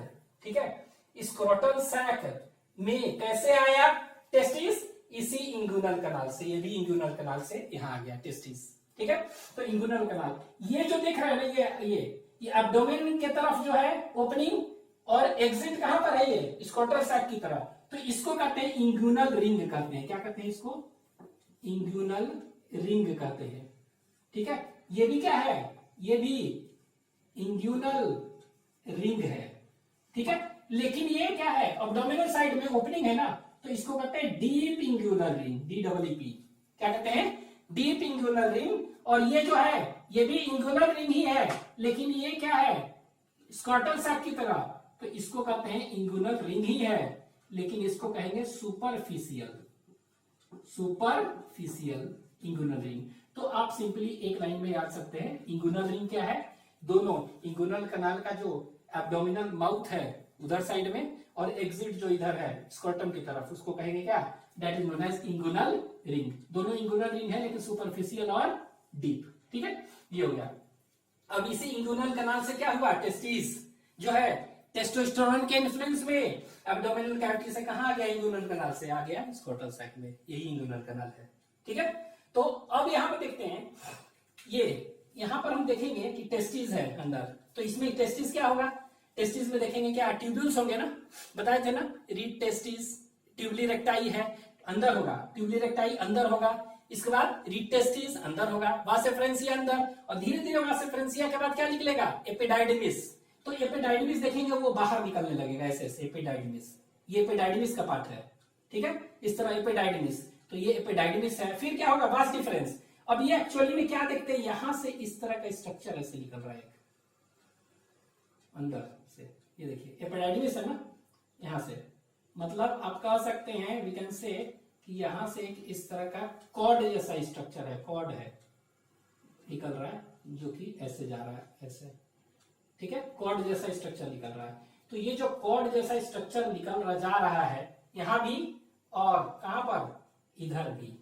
ठीक है, स्क्रोटल सैक में कैसे आया टेस्टिस, इसी इंग्यूनल कनाल से, ये भी इंग्यूनल कनाल से यहां आ गया टेस्टिस, ठीक है। तो इंग्यूनल कनाल ये जो देख रहे हैं ना, ये एब्डोमेन की तरफ जो है ओपनिंग, और एग्जिट कहां पर है, ये स्क्रोटल सैक की तरफ। तो इसको कहते हैं इंग्यूनल रिंग कहते हैं, क्या कहते हैं इसको, इंग्यूनल रिंग कहते हैं, ठीक है। ये भी क्या है, ये भी इंग्यूनल रिंग है, ठीक है। लेकिन ये क्या है, अब्डोमिनल साइड में ओपनिंग है ना, तो इसको कहते हैं डीप इंग्यूनल रिंग, DEEP, क्या कहते हैं, डीप इंग्यूनल रिंग। और ये जो है ये भी इंग्यूनल रिंग ही है, लेकिन ये क्या है, स्क्रोटल सैक की तरह। तो इसको कहते हैं इंग्यूनल रिंग ही है, लेकिन इसको कहेंगे सुपरफिशियल, सुपरफिशियल इंग्यूनल रिंग। तो आप सिंपली एक लाइन में याद सकते हैं, इंग्यूनल रिंग क्या है, दोनों इंग्यूनल कनाल का जो एब्डोमिनल माउथ है उधर साइड में, और एग्जिट जो इधर है स्क्रोटम की तरफ, उसको कहेंगे क्या, that is known as inguinal ring. दोनों इंग्यूनल रिंग है, लेकिन सुपरफिशियल और डीप, ठीक है। ये हो गया। अब इसी इंग्यूनल कनाल से क्या हुआ, टेस्टिस जो है टेस्टोस्टेरोन के इन्फ्लुएंस में एब्डोमिनल कैविटी से कहां आ गया, इंग्यूनल कनाल से आ गया स्क्रोटल सैक में, यही इंग्यूनल कनाल है, ठीक है। तो अब यहां पर देखते हैं, ये यहां पर हम देखेंगे कि टेस्टिस है अंदर। तो इसमें टेस्टिस क्या होगा, टेस्टिस में देखेंगे क्या, ट्यूब्यूल्स होंगे ना, बताए थे ना, रीड टेस्टिस, ट्यूबली रेक्टाई है अंदर होगा, ट्यूबली रेक्टाई अंदर होगा, इसके बाद रीड टेस्टिस अंदर होगा, वास एफरेंसिया अंदर, और धीरे धीरे वास एफरेंसिया के बाद क्या निकलेगा, एपिडाइडिमिस। तो एपिडाइडिमिस देखेंगे वो बाहर निकलने लगेगा ऐसे ऐसे, एपिडाइडिमिस, ये एपिडाइडिमिस का पार्ट है, ठीक है, इस तरह एपिडाइडिमिस। तो ये एपिडाइडिमिस है। फिर क्या होगा, वास डिफरेंस। अब ये एक्चुअली में क्या देखते हैं, यहां से इस तरह का स्ट्रक्चर ऐसे निकल रहा है अंदर से, ये देखिए एपिडाइडिमिस है ना, यहां से, मतलब आप कह सकते हैं, वी कैन से कि यहां से एक इस तरह का कॉर्ड जैसा स्ट्रक्चर है, कॉर्ड है निकल रहा है, जो कि ऐसे जा रहा है ऐसे, ठीक है, कॉर्ड जैसा स्ट्रक्चर निकल रहा है। तो ये जो कॉर्ड जैसा स्ट्रक्चर निकल रहा जा रहा है यहां भी, और कहां पर, इधर भी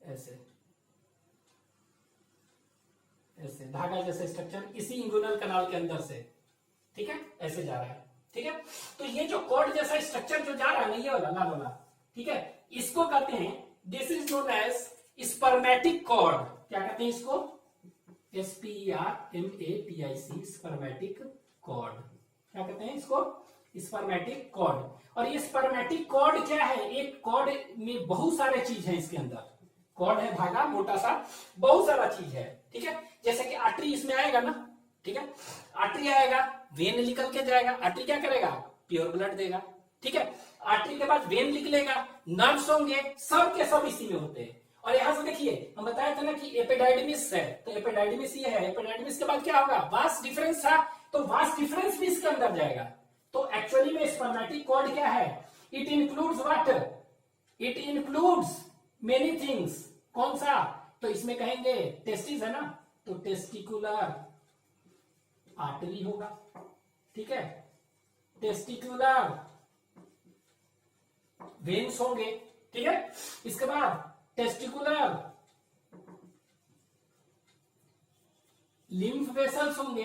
ऐसे ऐसे धागा जैसा स्ट्रक्चर इसी इंगुइनल कनाल के अंदर से, ठीक है, ऐसे जा रहा है, ठीक है। तो ये जो कॉर्ड जैसा स्ट्रक्चर जो जा रहा है ना, ये वाला लाल वाला, ठीक है, इसको कहते हैं, this is known as spermatic cord. क्या कहते हैं इसको, SPERMATIC, स्पर्मेटिक कॉर्ड। क्या कहते हैं इसको, स्पर्मेटिक कॉर्ड। और ये स्पर्मेटिक कॉर्ड क्या है, एक कॉर्ड में बहुत सारे चीज है इसके अंदर, कॉर्ड है धागा मोटा सा, बहुत सारा चीज है, ठीक है। जैसे कि आर्टरी इसमें आएगा ना, ठीक है, आर्टरी आएगा, वेन निकल के जाएगा, आर्टरी क्या करेगा, प्योर ब्लड देगा, ठीक है। आर्टरी के बाद वेन निकलेगा, नर्व्स होंगे, सब के सब इसी में होते हैं। और यहां से देखिए, हम बताया था ना कि एपिडाइडिमिस है, तो एपिडाइडिमिस ये है, एपिडाइडिमिस के बाद क्या होगा, वास डिफरेंस था, तो वास डिफरेंस भी इसके अंदर जाएगा। तो एक्चुअली में स्पर्मेटिक कॉर्ड क्या है, it includes what, it includes many things. कौन सा, तो इसमें कहेंगे टेस्टिस है ना, तो टेस्टिकुलर आर्टरी होगा, ठीक है, टेस्टिकुलर वेन्स होंगे, ठीक है। इसके बाद टेस्टिकुलर लिम्फ वेसल्स होंगे,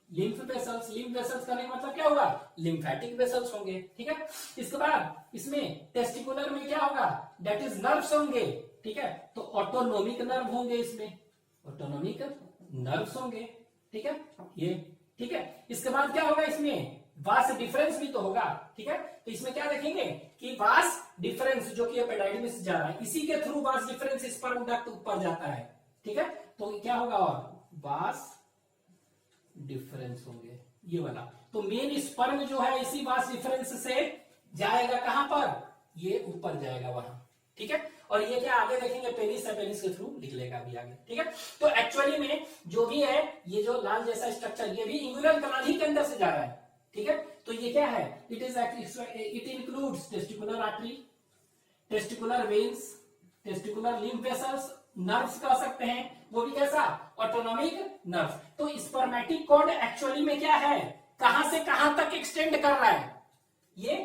लिम्फ वेसल्स का नहीं मतलब क्या होगा, लिम्फेटिक वेसल्स होंगे, ठीक है। इसके बाद इसमें टेस्टिकुलर में क्या होगा, दैट इज नर्व्स होंगे, ठीक है। तो ऑटोनोमिक नर्व होंगे, इसमें ऑटोनोमिक नर्व्स होंगे, ठीक है, ये ठीक है। इसके बाद क्या होगा, इसमें वास डिफरेंस भी तो होगा, ठीक है। तो इसमें क्या देखेंगे कि वास डिफरेंस जो कि एपिडाइडिमिस जा रहा है, इसी के through vas deferens sperm duct ऊपर जाता है, ठीक है। तो क्या होगा, और वास डिफरेंस होंगे ये वाला। तो मेन स्पर्म जो है इसी वास डिफरेंस से जाएगा कहां पर, ये ऊपर जाएगा वहां, ठीक है। और ये क्या आगे देखेंगे, पेनिस है, पेनिस के थ्रू निकलेगा अभी आगे, ठीक है। तो एक्चुअली में जो भी है ये जो लाल जैसा स्ट्रक्चर, ये भी इंगुलर कनाल ही के अंदर से जा रहा है, ठीक है। तो ये क्या है, it includes testicular artery, testicular veins, testicular lymph vessels, nerves कह सकते हैं, वो भी कैसा, ऑटोनॉमिक नर्व। तो स्पर्मेटिक कॉर्ड एक्चुअली में क्या है, कहां से कहां तक एक्सटेंड कर रहा है ये,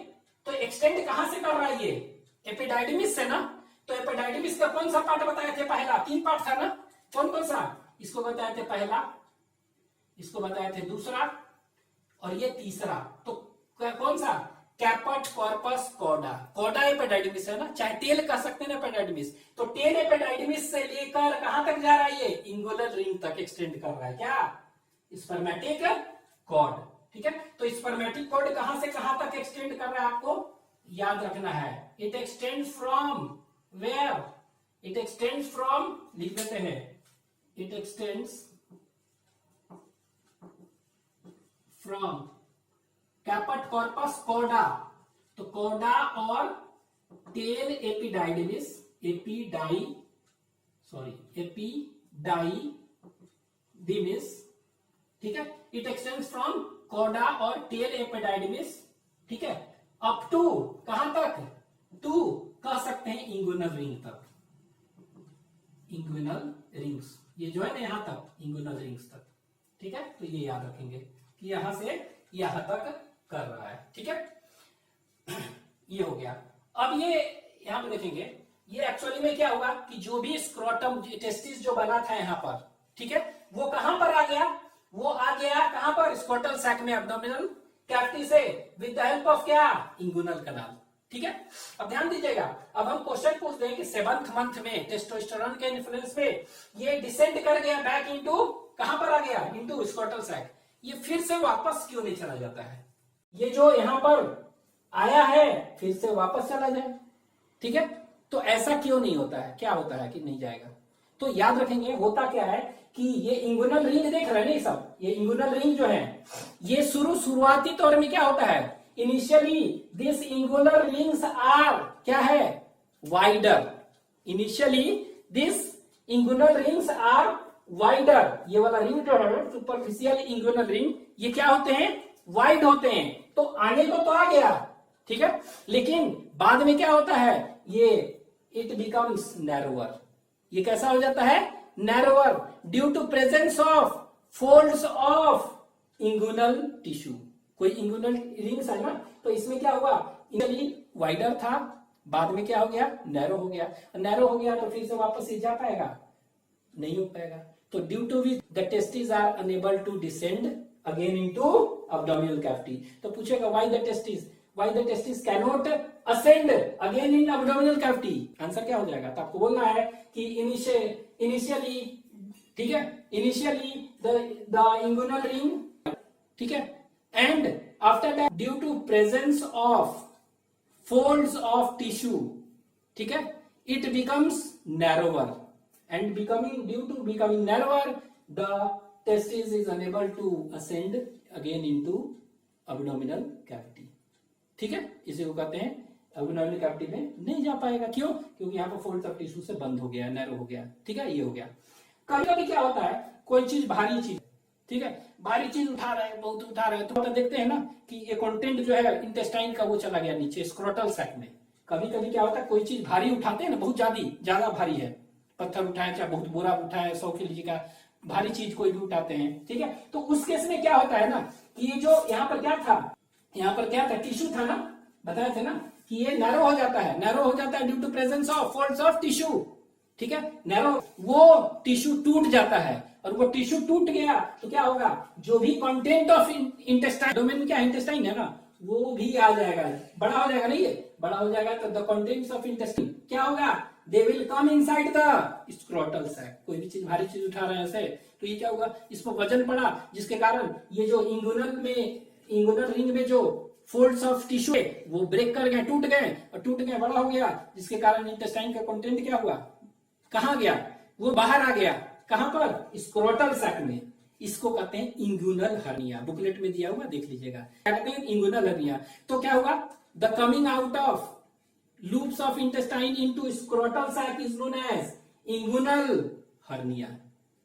तो एक्सटेंड कहां से कर रहा है ये, एपिडाइडिमिस से ना। तो एपिडाइडिमिस का कौन सा पार्ट बताए थे, पहला 3 पार्ट था ना, कौन कौन सा, इसको बताए थे पहला, इसको बताए थे दूसरा, और ये तीसरा। तो कौन सा, कैपट कॉर्पस कॉर्डा, कॉर्डा एपिडाइडिमिस है ना, चाहे टेल कह सकते हैं ना एपिडाइडिमिस। तो टेल एपिडाइडिमिस से लेकर कहां तक जा रहा है, ये इंगुलर रिंग तक एक्सटेंड कर रहा है, क्या, स्पर्मेटिक कॉर्ड, ठीक है। तो स्पर्मेटिक कॉर्ड कहां से कहां तक एक्सटेंड कर रहा है, आपको याद रखना है। It extend from where, it extend from, लिख देते हैं, it extends from caput corpus cauda, तो कॉर्डा और टेल एपिडाइडिमिस, एपिडाइडिमिस, ठीक है। इट एक्सटेंड्स फ्रॉम कॉर्डा और टेल एपिडाइडिमिस, ठीक है, अप टू कहां तक, टू कह सकते हैं इंगुइनल रिंग तक, इंगुइनल रिंग्स, ये जो है ना यहां तक, इंगुइनल रिंग्स तक, ठीक है। तो ये याद रखेंगे कि यहां से यहां तक कर रहा है, ठीक है। ये हो गया। अब ये यहां पे देखेंगे, ये एक्चुअली में क्या होगा कि जो भी स्क्रोटम टेस्टिस जो बना था यहां पर, ठीक है, वो कहां पर आ गया, वो आ गया कहां पर, स्क्रोटल सैक में, एब्डोमिनल कैविटी से, विद द हेल्प ऑफ क्या, इंगुइनल कनाल, ठीक है। अब ध्यान दीजिएगा, अब हम क्वेश्चन पूछते हैं कि 7th मंथ में टेस्टोस्टेरोन के इन्फ्लुएंस पे ये डिसेंड कर गया बैक इनटू, कहां पर आ गया, इनटू स्क्रोटल सैक, ये फिर से वापस क्यों नहीं चला जाता है, ये जो यहां पर आया है फिर से वापस चला जाए, ठीक है। तो ऐसा क्यों नहीं होता है, क्या होता है कि नहीं जाएगा, तो याद रखेंगे होता क्या है कि ये इंगुइनल रिंग देख रहे हैं ना सब, ये इंगुइनल रिंग जो है ये शुरुआती तौर में क्या होता है, initially this inguinal rings are क्या है, wider, initially this inguinal rings are wider, ये वाला रिंग जो है सुपरफिशियल इंगुइनल रिंग, ये क्या होते हैं, वाइड होते हैं। तो आने को तो आ गया, ठीक है, लेकिन बाद में क्या होता है, ये इट बिकम्स नैरोवर, ये कैसा हो जाता है, narrower, due to presence of folds of inguinal tissue, कोई इंगुइनल रिंग्स है ना, तो इसमें क्या हुआ, इनिशियली वाइडर था, बाद में क्या हो गया, नैरो हो गया, नैरो हो गया तो फिर से वापस से जा पाएगा, नहीं हो पाएगा। तो due to which the testis are unable to descend again into abdominal cavity, तो पूछेगा why the testis cannot ascend again in abdominal cavity, answer क्या हो जाएगा, तो आपको बोलना है कि इनिशियली, ठीक है, इनिशियली द इंगुइनल रिंग, ठीक है, and after that due to presence of folds of tissue, ठीक है, it becomes narrower, and due to becoming narrower, the testis is unable to ascend again into abdominal cavity, ठीक है, इसे को कहते हैं abdominal cavity में नहीं जा पाएगा, क्यों, क्योंकि यहाँ पर फोल्ड ऑफ टिश्यू से बंद हो गया, नैरो हो गया, ठीक है, ये हो गया। कभी कभी क्या होता है, कोई चीज भारी चीज, ठीक है, भारी चीज उठा रहे हैं, बहुत उठा रहे हैं, तो देखते हैं ना कि ये कंटेंट जो है इंटेस्टाइन का वो चला गया नीचे स्क्रोटल सैक में। कभी कभी क्या होता है, कोई चीज भारी उठाते हैं ना, बहुत ज्यादा भारी है, पत्थर उठाए, चाहे बहुत बोरा उठाए, 100 kg का भारी चीज कोई भी उठाते हैं, ठीक है। तो उस केस में क्या होता है ना कि ये जो यहाँ पर क्या था, यहाँ पर क्या था, टिश्यू था ना, बताए थे ना कि ये नैरो हो जाता है, नैरो हो जाता है due to presence of folds of tissue, ठीक है। नैरो, वो टिश्यू टूट जाता है, और वो टिश्यू टूट गया तो क्या होगा, जो भी कंटेंट ऑफ इंटेस्टाइन, डोमेन क्या इंटेस्टाइन है ना, वो भी आ जाएगा, बड़ा हो जाएगा, नहीं ये बड़ा हो जाएगा, तो द कंटेंट्स ऑफ इंटेस्टाइन क्या होगा, they will come inside the scrotal sac. कोई भी चीज, भारी चीज उठा रहे हैं ऐसे, तो ये क्या होगा, इस पर वजन पड़ा, जिसके कारण ये जो इंगुनल रिंग में जो फोल्ड्स ऑफ टिश्यू है वो ब्रेक कर गए, टूट गए, और टूट गए, बड़ा हो गया, जिसके कारण इंटेस्टाइन का कंटेंट क्या हुआ, कहां गया, वो बाहर आ गया, कहां पर, स्क्रोटल सैक में। इसको कहते हैं इंगुनल हर्निया, बुकलेट में दिया हुआ, देख लीजिएगा, क्या कहते हैं, इंगुनल हर्निया। तो क्या होगा, the coming out of loops of intestine into scrotal sac is known as inguinal hernia,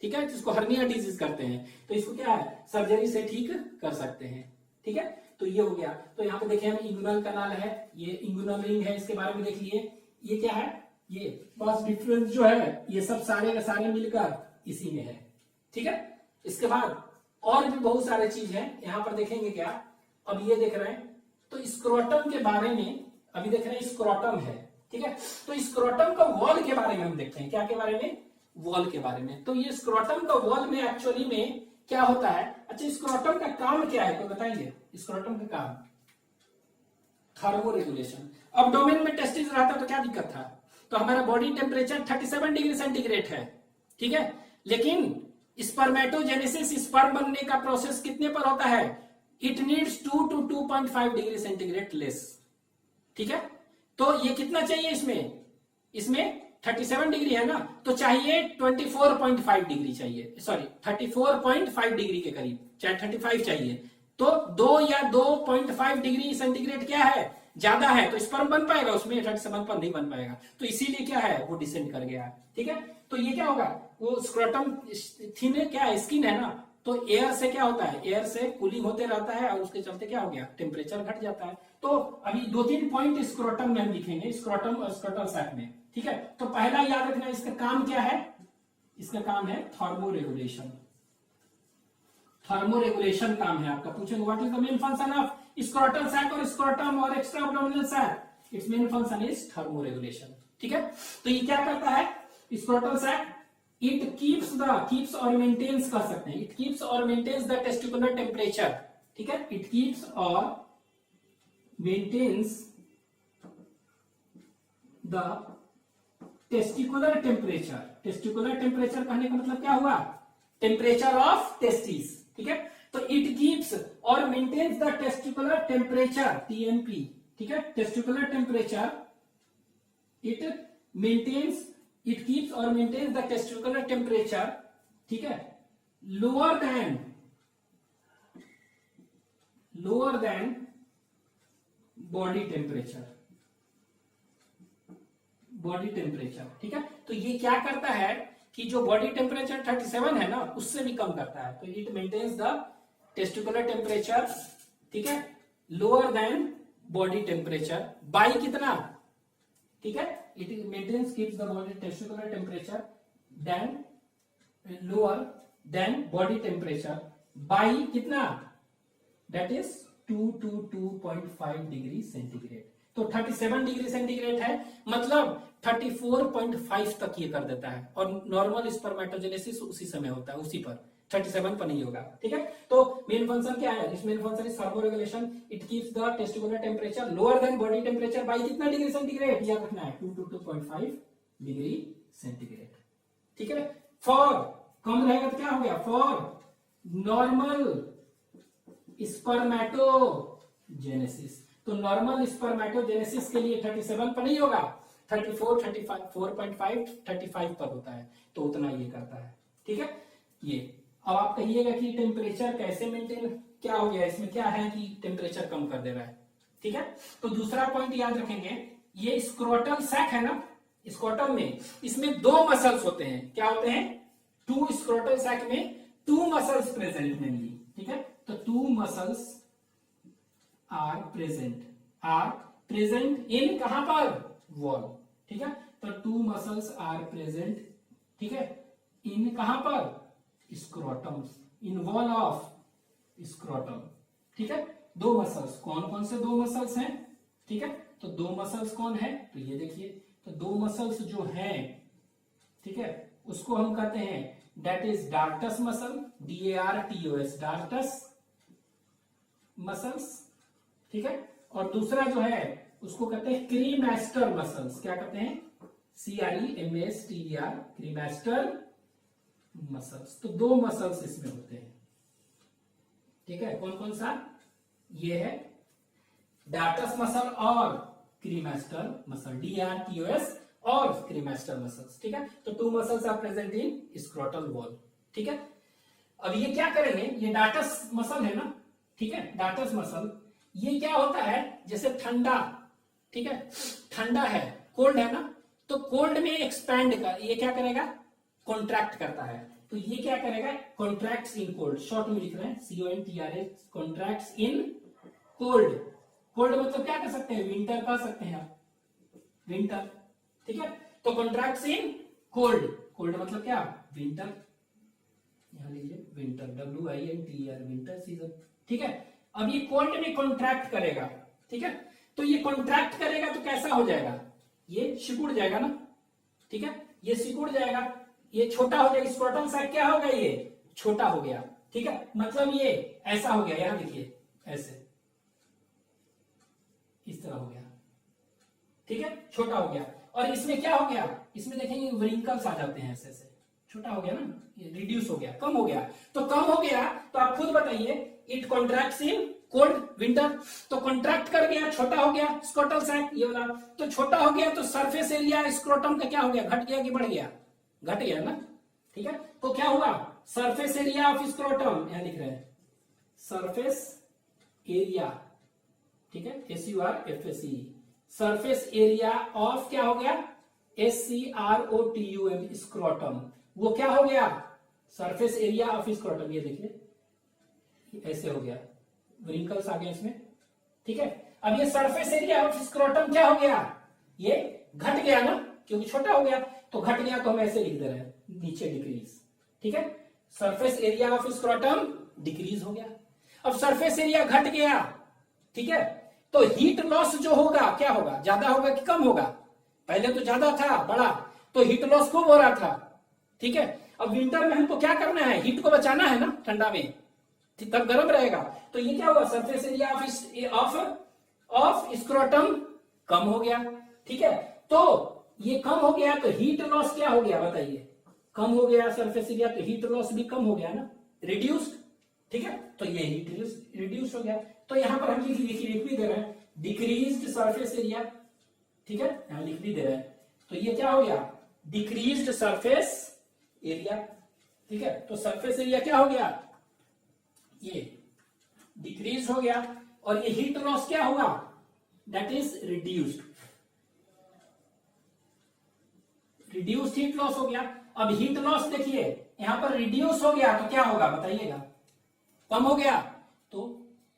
ठीक है, जिसको हर्निया डिजीज करते हैं। तो इसको क्या है, सर्जरी से ठीक कर सकते हैं, ठीक है। तो ये हो गया। तो यहाँ पे देखिए हम इंगुनल कनाल है, ये इंगुनल रिंग है, इसके बारे में देख लिए, ये क्या है, ये बस डिफरेंस जो है ये सब सारे के सारे मिलकर इसी में है, ठीक है। इसके बाद और भी बहुत सारे चीज है, यहाँ पर देखेंगे क्या, अब ये देख रहे हैं, तो स्क्रोटम के बारे में अभी देख रहे हैं, स्क्रोटम है, ठीक है। तो स्क्रोटम का वॉल के बारे में हम देखते हैं, क्या के बारे में, वॉल के बारे में। तो ये स्क्रोटम का वॉल में एक्चुअली में क्या होता है, अच्छा स्क्रोटम का काम क्या है, तो बताएंगे स्क्रोटम का काम, थर्मो रेगुलेशन। अब डोमेन में टेस्टिस रहता तो क्या दिक्कत था, तो हमारा बॉडी टेम्परेचर 37 डिग्री सेंटीग्रेड है, ठीक है, लेकिन स्पर्मेटोजेनेसिस, स्पर्म बनने का प्रोसेस कितने पर होता है, it needs 2 to 2.5 degree centigrade less, ठीक है। तो ये कितना चाहिए, इसमें 37 डिग्री है ना, तो चाहिए 24.5 डिग्री चाहिए, सॉरी 34.5 डिग्री के करीब, चाहे 35 चाहिए, तो 2 या 2.5 डिग्री सेंटीग्रेड क्या है, ज्यादा है, तो स्पर्म बन पाएगा उसमें, 37 पर नहीं बन पाएगा, तो इसीलिए क्या है, वो डिसेंड कर गया, ठीक है। तो ये क्या होगा, वो स्क्रोटम थिन क्या है, स्किन है ना, तो एयर से क्या होता है, एयर से कूलिंग होते रहता है, और उसके चलते क्या हो गया, टेम्परेचर घट जाता है। तो अभी 2-3 पॉइंट स्क्रोटम में हम लिखेंगे, स्क्रोटम और स्क्रोटल सैक में, ठीक है। तो पहला याद रखना, इसका काम क्या है, इसका काम है थर्मो रेगुलेशन, थर्मो रेगुलेशन काम है आपका। पूछेंगे what is the main function of scrotal sac और स्क्रोटम और extra abdominal sac, its main function is thermo regulation, ठीक है। तो ये क्या करता है, स्क्रोटल सैक, इट कीप्स और मेंटेन्स कर सकते हैं, इट कीप्स और मेंटेन्स द टेस्टिकुलर टेम्परेचर, ठीक है, इट कीप्स और maintains the testicular temperature. Testicular temperature कहने का मतलब क्या हुआ, टेम्परेचर ऑफ टेस्टिस, ठीक है। तो इट कीप्स और maintains the testicular temperature, TMP, ठीक है, testicular temperature, it maintains, it keeps और मेंटेन्स द टेस्टिकुलर टेम्परेचर, ठीक है, lower than body temperature, body temperature, ठीक है। तो ये क्या करता है कि जो बॉडी टेम्परेचर 37 है ना, उससे भी कम करता है, तो it maintains the testicular temperature, ठीक है, lower than body temperature by कितना, ठीक है, it maintains keeps the body testicular temperature then lower than body temperature by कितना, that is 2 to 2.5 degree centigrade. तो 37 डिग्री सेंटीग्रेड है, मतलब 34.5 तक ये कर देता है, और नॉर्मल स्पर्मेटोजेनेसिस उसी समय होता है, उसी पर, 37 पर नहीं होगा, ठीक है। तो मेन फंक्शन क्या है, इस main function is thermo regulation, it keeps the testicular temperature lower than body temperature by कितना डिग्री सेंटीग्रेड, याद रखना है 2 to 2.5 डिग्री सेंटीग्रेड, ठीक है। फॉर कम रहेगा तो क्या हो गया, फॉर नॉर्मल स्पर्मेटोजेनेसिस, तो नॉर्मल स्पर्मेटोजेनेसिस के लिए 37 पर नहीं होगा, 34, 35, 4.5, 35 पर होता है, तो उतना ये करता है, ठीक है। ये अब आप कहिएगा कि टेम्परेचर कैसे मेंटेन, क्या हो गया इसमें, क्या है कि टेम्परेचर कम कर दे रहा है, ठीक है। तो दूसरा पॉइंट याद रखेंगे, ये स्क्रोटल सैक है ना, स्क्रोटम में इसमें 2 मसल्स होते हैं, क्या होते हैं, 2 स्क्रोटल सैक में 2 मसल्स प्रेजेंट मेनली, ठीक है। तो 2 मसल्स आर प्रेजेंट इन कहां पर, वॉल, ठीक है। तो 2 मसल्स आर प्रेजेंट ठीक है, इन कहां पर scrotum, in wall of scrotum. ठीक है, दो मसल्स, कौन कौन से दो मसल्स हैं? ठीक है, तो दो मसल्स कौन है? तो ये देखिए, तो दो मसल्स जो हैं, ठीक है, उसको हम कहते हैं that is dartos muscle, DARTOS, dartos muscles. ठीक है, और दूसरा जो है उसको कहते हैं क्रीमैस्टर मसल्स। क्या कहते हैं? CREMASTER, cremaster muscles. तो दो मसल्स इसमें होते हैं। ठीक है, कौन कौन सा? ये है डार्टस मसल और क्रीमैस्टर मसल, DARTOS और क्रीमैस्टर मसल्स। ठीक है, तो two muscles are present in scrotal wall. ठीक है, अब ये क्या करेंगे, ये डार्टस मसल है ना, ठीक है, डार्टस मसल, ये क्या होता है, जैसे ठंडा, ठीक है, ठंडा है, कोल्ड है ना, तो कोल्ड में एक्सपैंड कर, ये क्या करेगा, कॉन्ट्रैक्ट करता है। तो ये क्या करेगा, कॉन्ट्रैक्ट्स इन कोल्ड, शॉर्ट में लिख रहे हैं CONTRACT, contracts in cold. Cold मतलब क्या कर सकते हैं, विंटर कह सकते हैं आप, विंटर। ठीक है, तो कॉन्ट्रैक्ट्स इन कोल्ड, कोल्ड मतलब क्या, विंटर, यहां लीजिए विंटर, WINTER, विंटर सीजन। ठीक है, अब ये कोल्ड में कॉन्ट्रैक्ट करेगा। ठीक है, तो ये कॉन्ट्रैक्ट करेगा तो कैसा हो जाएगा, ये सिकुड़ जाएगा ना। ठीक है, ये सिकुड़ जाएगा, ये छोटा हो जाएगा, स्क्रोटल सैक क्या हो गया, ये छोटा हो गया। ठीक है, मतलब ये ऐसा हो गया, यहां देखिए ऐसे, इस तरह हो गया। ठीक है, छोटा हो गया, और इसमें क्या हो गया, इसमें देखेंगे व्रिंकल्स आ जाते हैं, ऐसे ऐसे छोटा हो गया ना, ये रिड्यूस हो गया, कम हो गया। तो कम हो गया तो आप खुद बताइए, it contracts in cold winter, तो कॉन्ट्रैक्ट कर गया, छोटा हो गया स्क्रोटल सैक, ये वाला, तो छोटा हो गया तो सरफेस एरिया स्क्रोटम का क्या हो गया, घट गया कि बढ़ गया, घट गया ना। ठीक है, तो क्या हुआ, सरफेस एरिया ऑफ स्क्रोटम, यहां लिख रहे हैं सरफेस एरिया, ठीक है, SURFACE, सरफेस एरिया ऑफ क्या हो गया, SCROTUM, स्क्रोटम, वो क्या हो गया, सरफेस एरिया ऑफ स्क्रोटम, ये देखिए ऐसे हो गया, व्रिंकल्स आ गए इसमें। ठीक है, अब ये सरफेस एरिया ऑफ स्क्रोटम क्या हो गया, ये घट गया ना, क्योंकि छोटा हो गया, तो घट गया तो हम ऐसे लिख दे रहे हैं नीचे डिक्रीज। ठीक है, surface area of scrotum decrease हो गया। अब सरफेस एरिया घट गया, ठीक है, तो हीट लॉस जो होगा क्या होगा, ज्यादा होगा कि कम होगा, पहले तो ज्यादा था, बड़ा, तो हीट लॉस खूब हो रहा था। ठीक है, अब विंटर में हमको क्या करना है, हीट को बचाना है ना, ठंडा में तब गर्म रहेगा, तो ये क्या हुआ, सरफेस एरिया ऑफ स्क्रोटम कम हो गया। ठीक है, तो ये कम हो गया तो हीट लॉस क्या हो गया बताइए, कम हो गया सरफेस एरिया, तो हीट लॉस भी कम हो गया ना, रिड्यूस्ड। ठीक है, तो ये हीट रिड्यूस हो गया, तो यहां पर हम लिख भी दे रहे हैं डिक्रीज्ड सरफेस एरिया। ठीक है, यहां लिख भी दे रहे हैं, तो ये क्या हो गया, डिक्रीज्ड सरफेस एरिया। ठीक है, तो सरफेस एरिया क्या हो गया, ये डिक्रीज हो गया, और ये हीट लॉस क्या हुआ, that is reduced, reduced heat loss हो गया। अब हीट लॉस देखिए यहां पर रिड्यूस हो गया तो क्या होगा बताइएगा, कम हो गया तो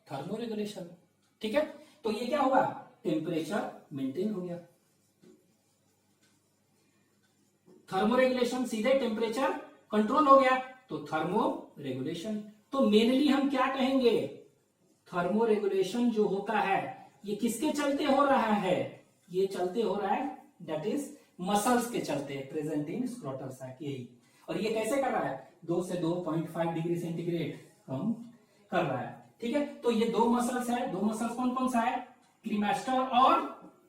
थर्मो रेगुलेशन। ठीक है, तो ये क्या हुआ, टेम्परेचर मेंटेन हो गया, थर्मो रेगुलेशन, सीधे टेम्परेचर कंट्रोल हो गया, तो थर्मो रेगुलेशन। तो मेनली हम क्या कहेंगे, थर्मो रेगुलेशन जो होता है ये किसके चलते हो रहा है, ये चलते हो रहा है दैट इज मसल्स के चलते, प्रेजेंट इन स्क्रोटल सैक, यही। और ये कैसे कर रहा है, 2 से 2.5 डिग्री सेंटीग्रेड कम कर रहा है। ठीक है, तो ये दो मसल्स है, दो मसल्स कौन कौन सा है, क्रीमैस्टर और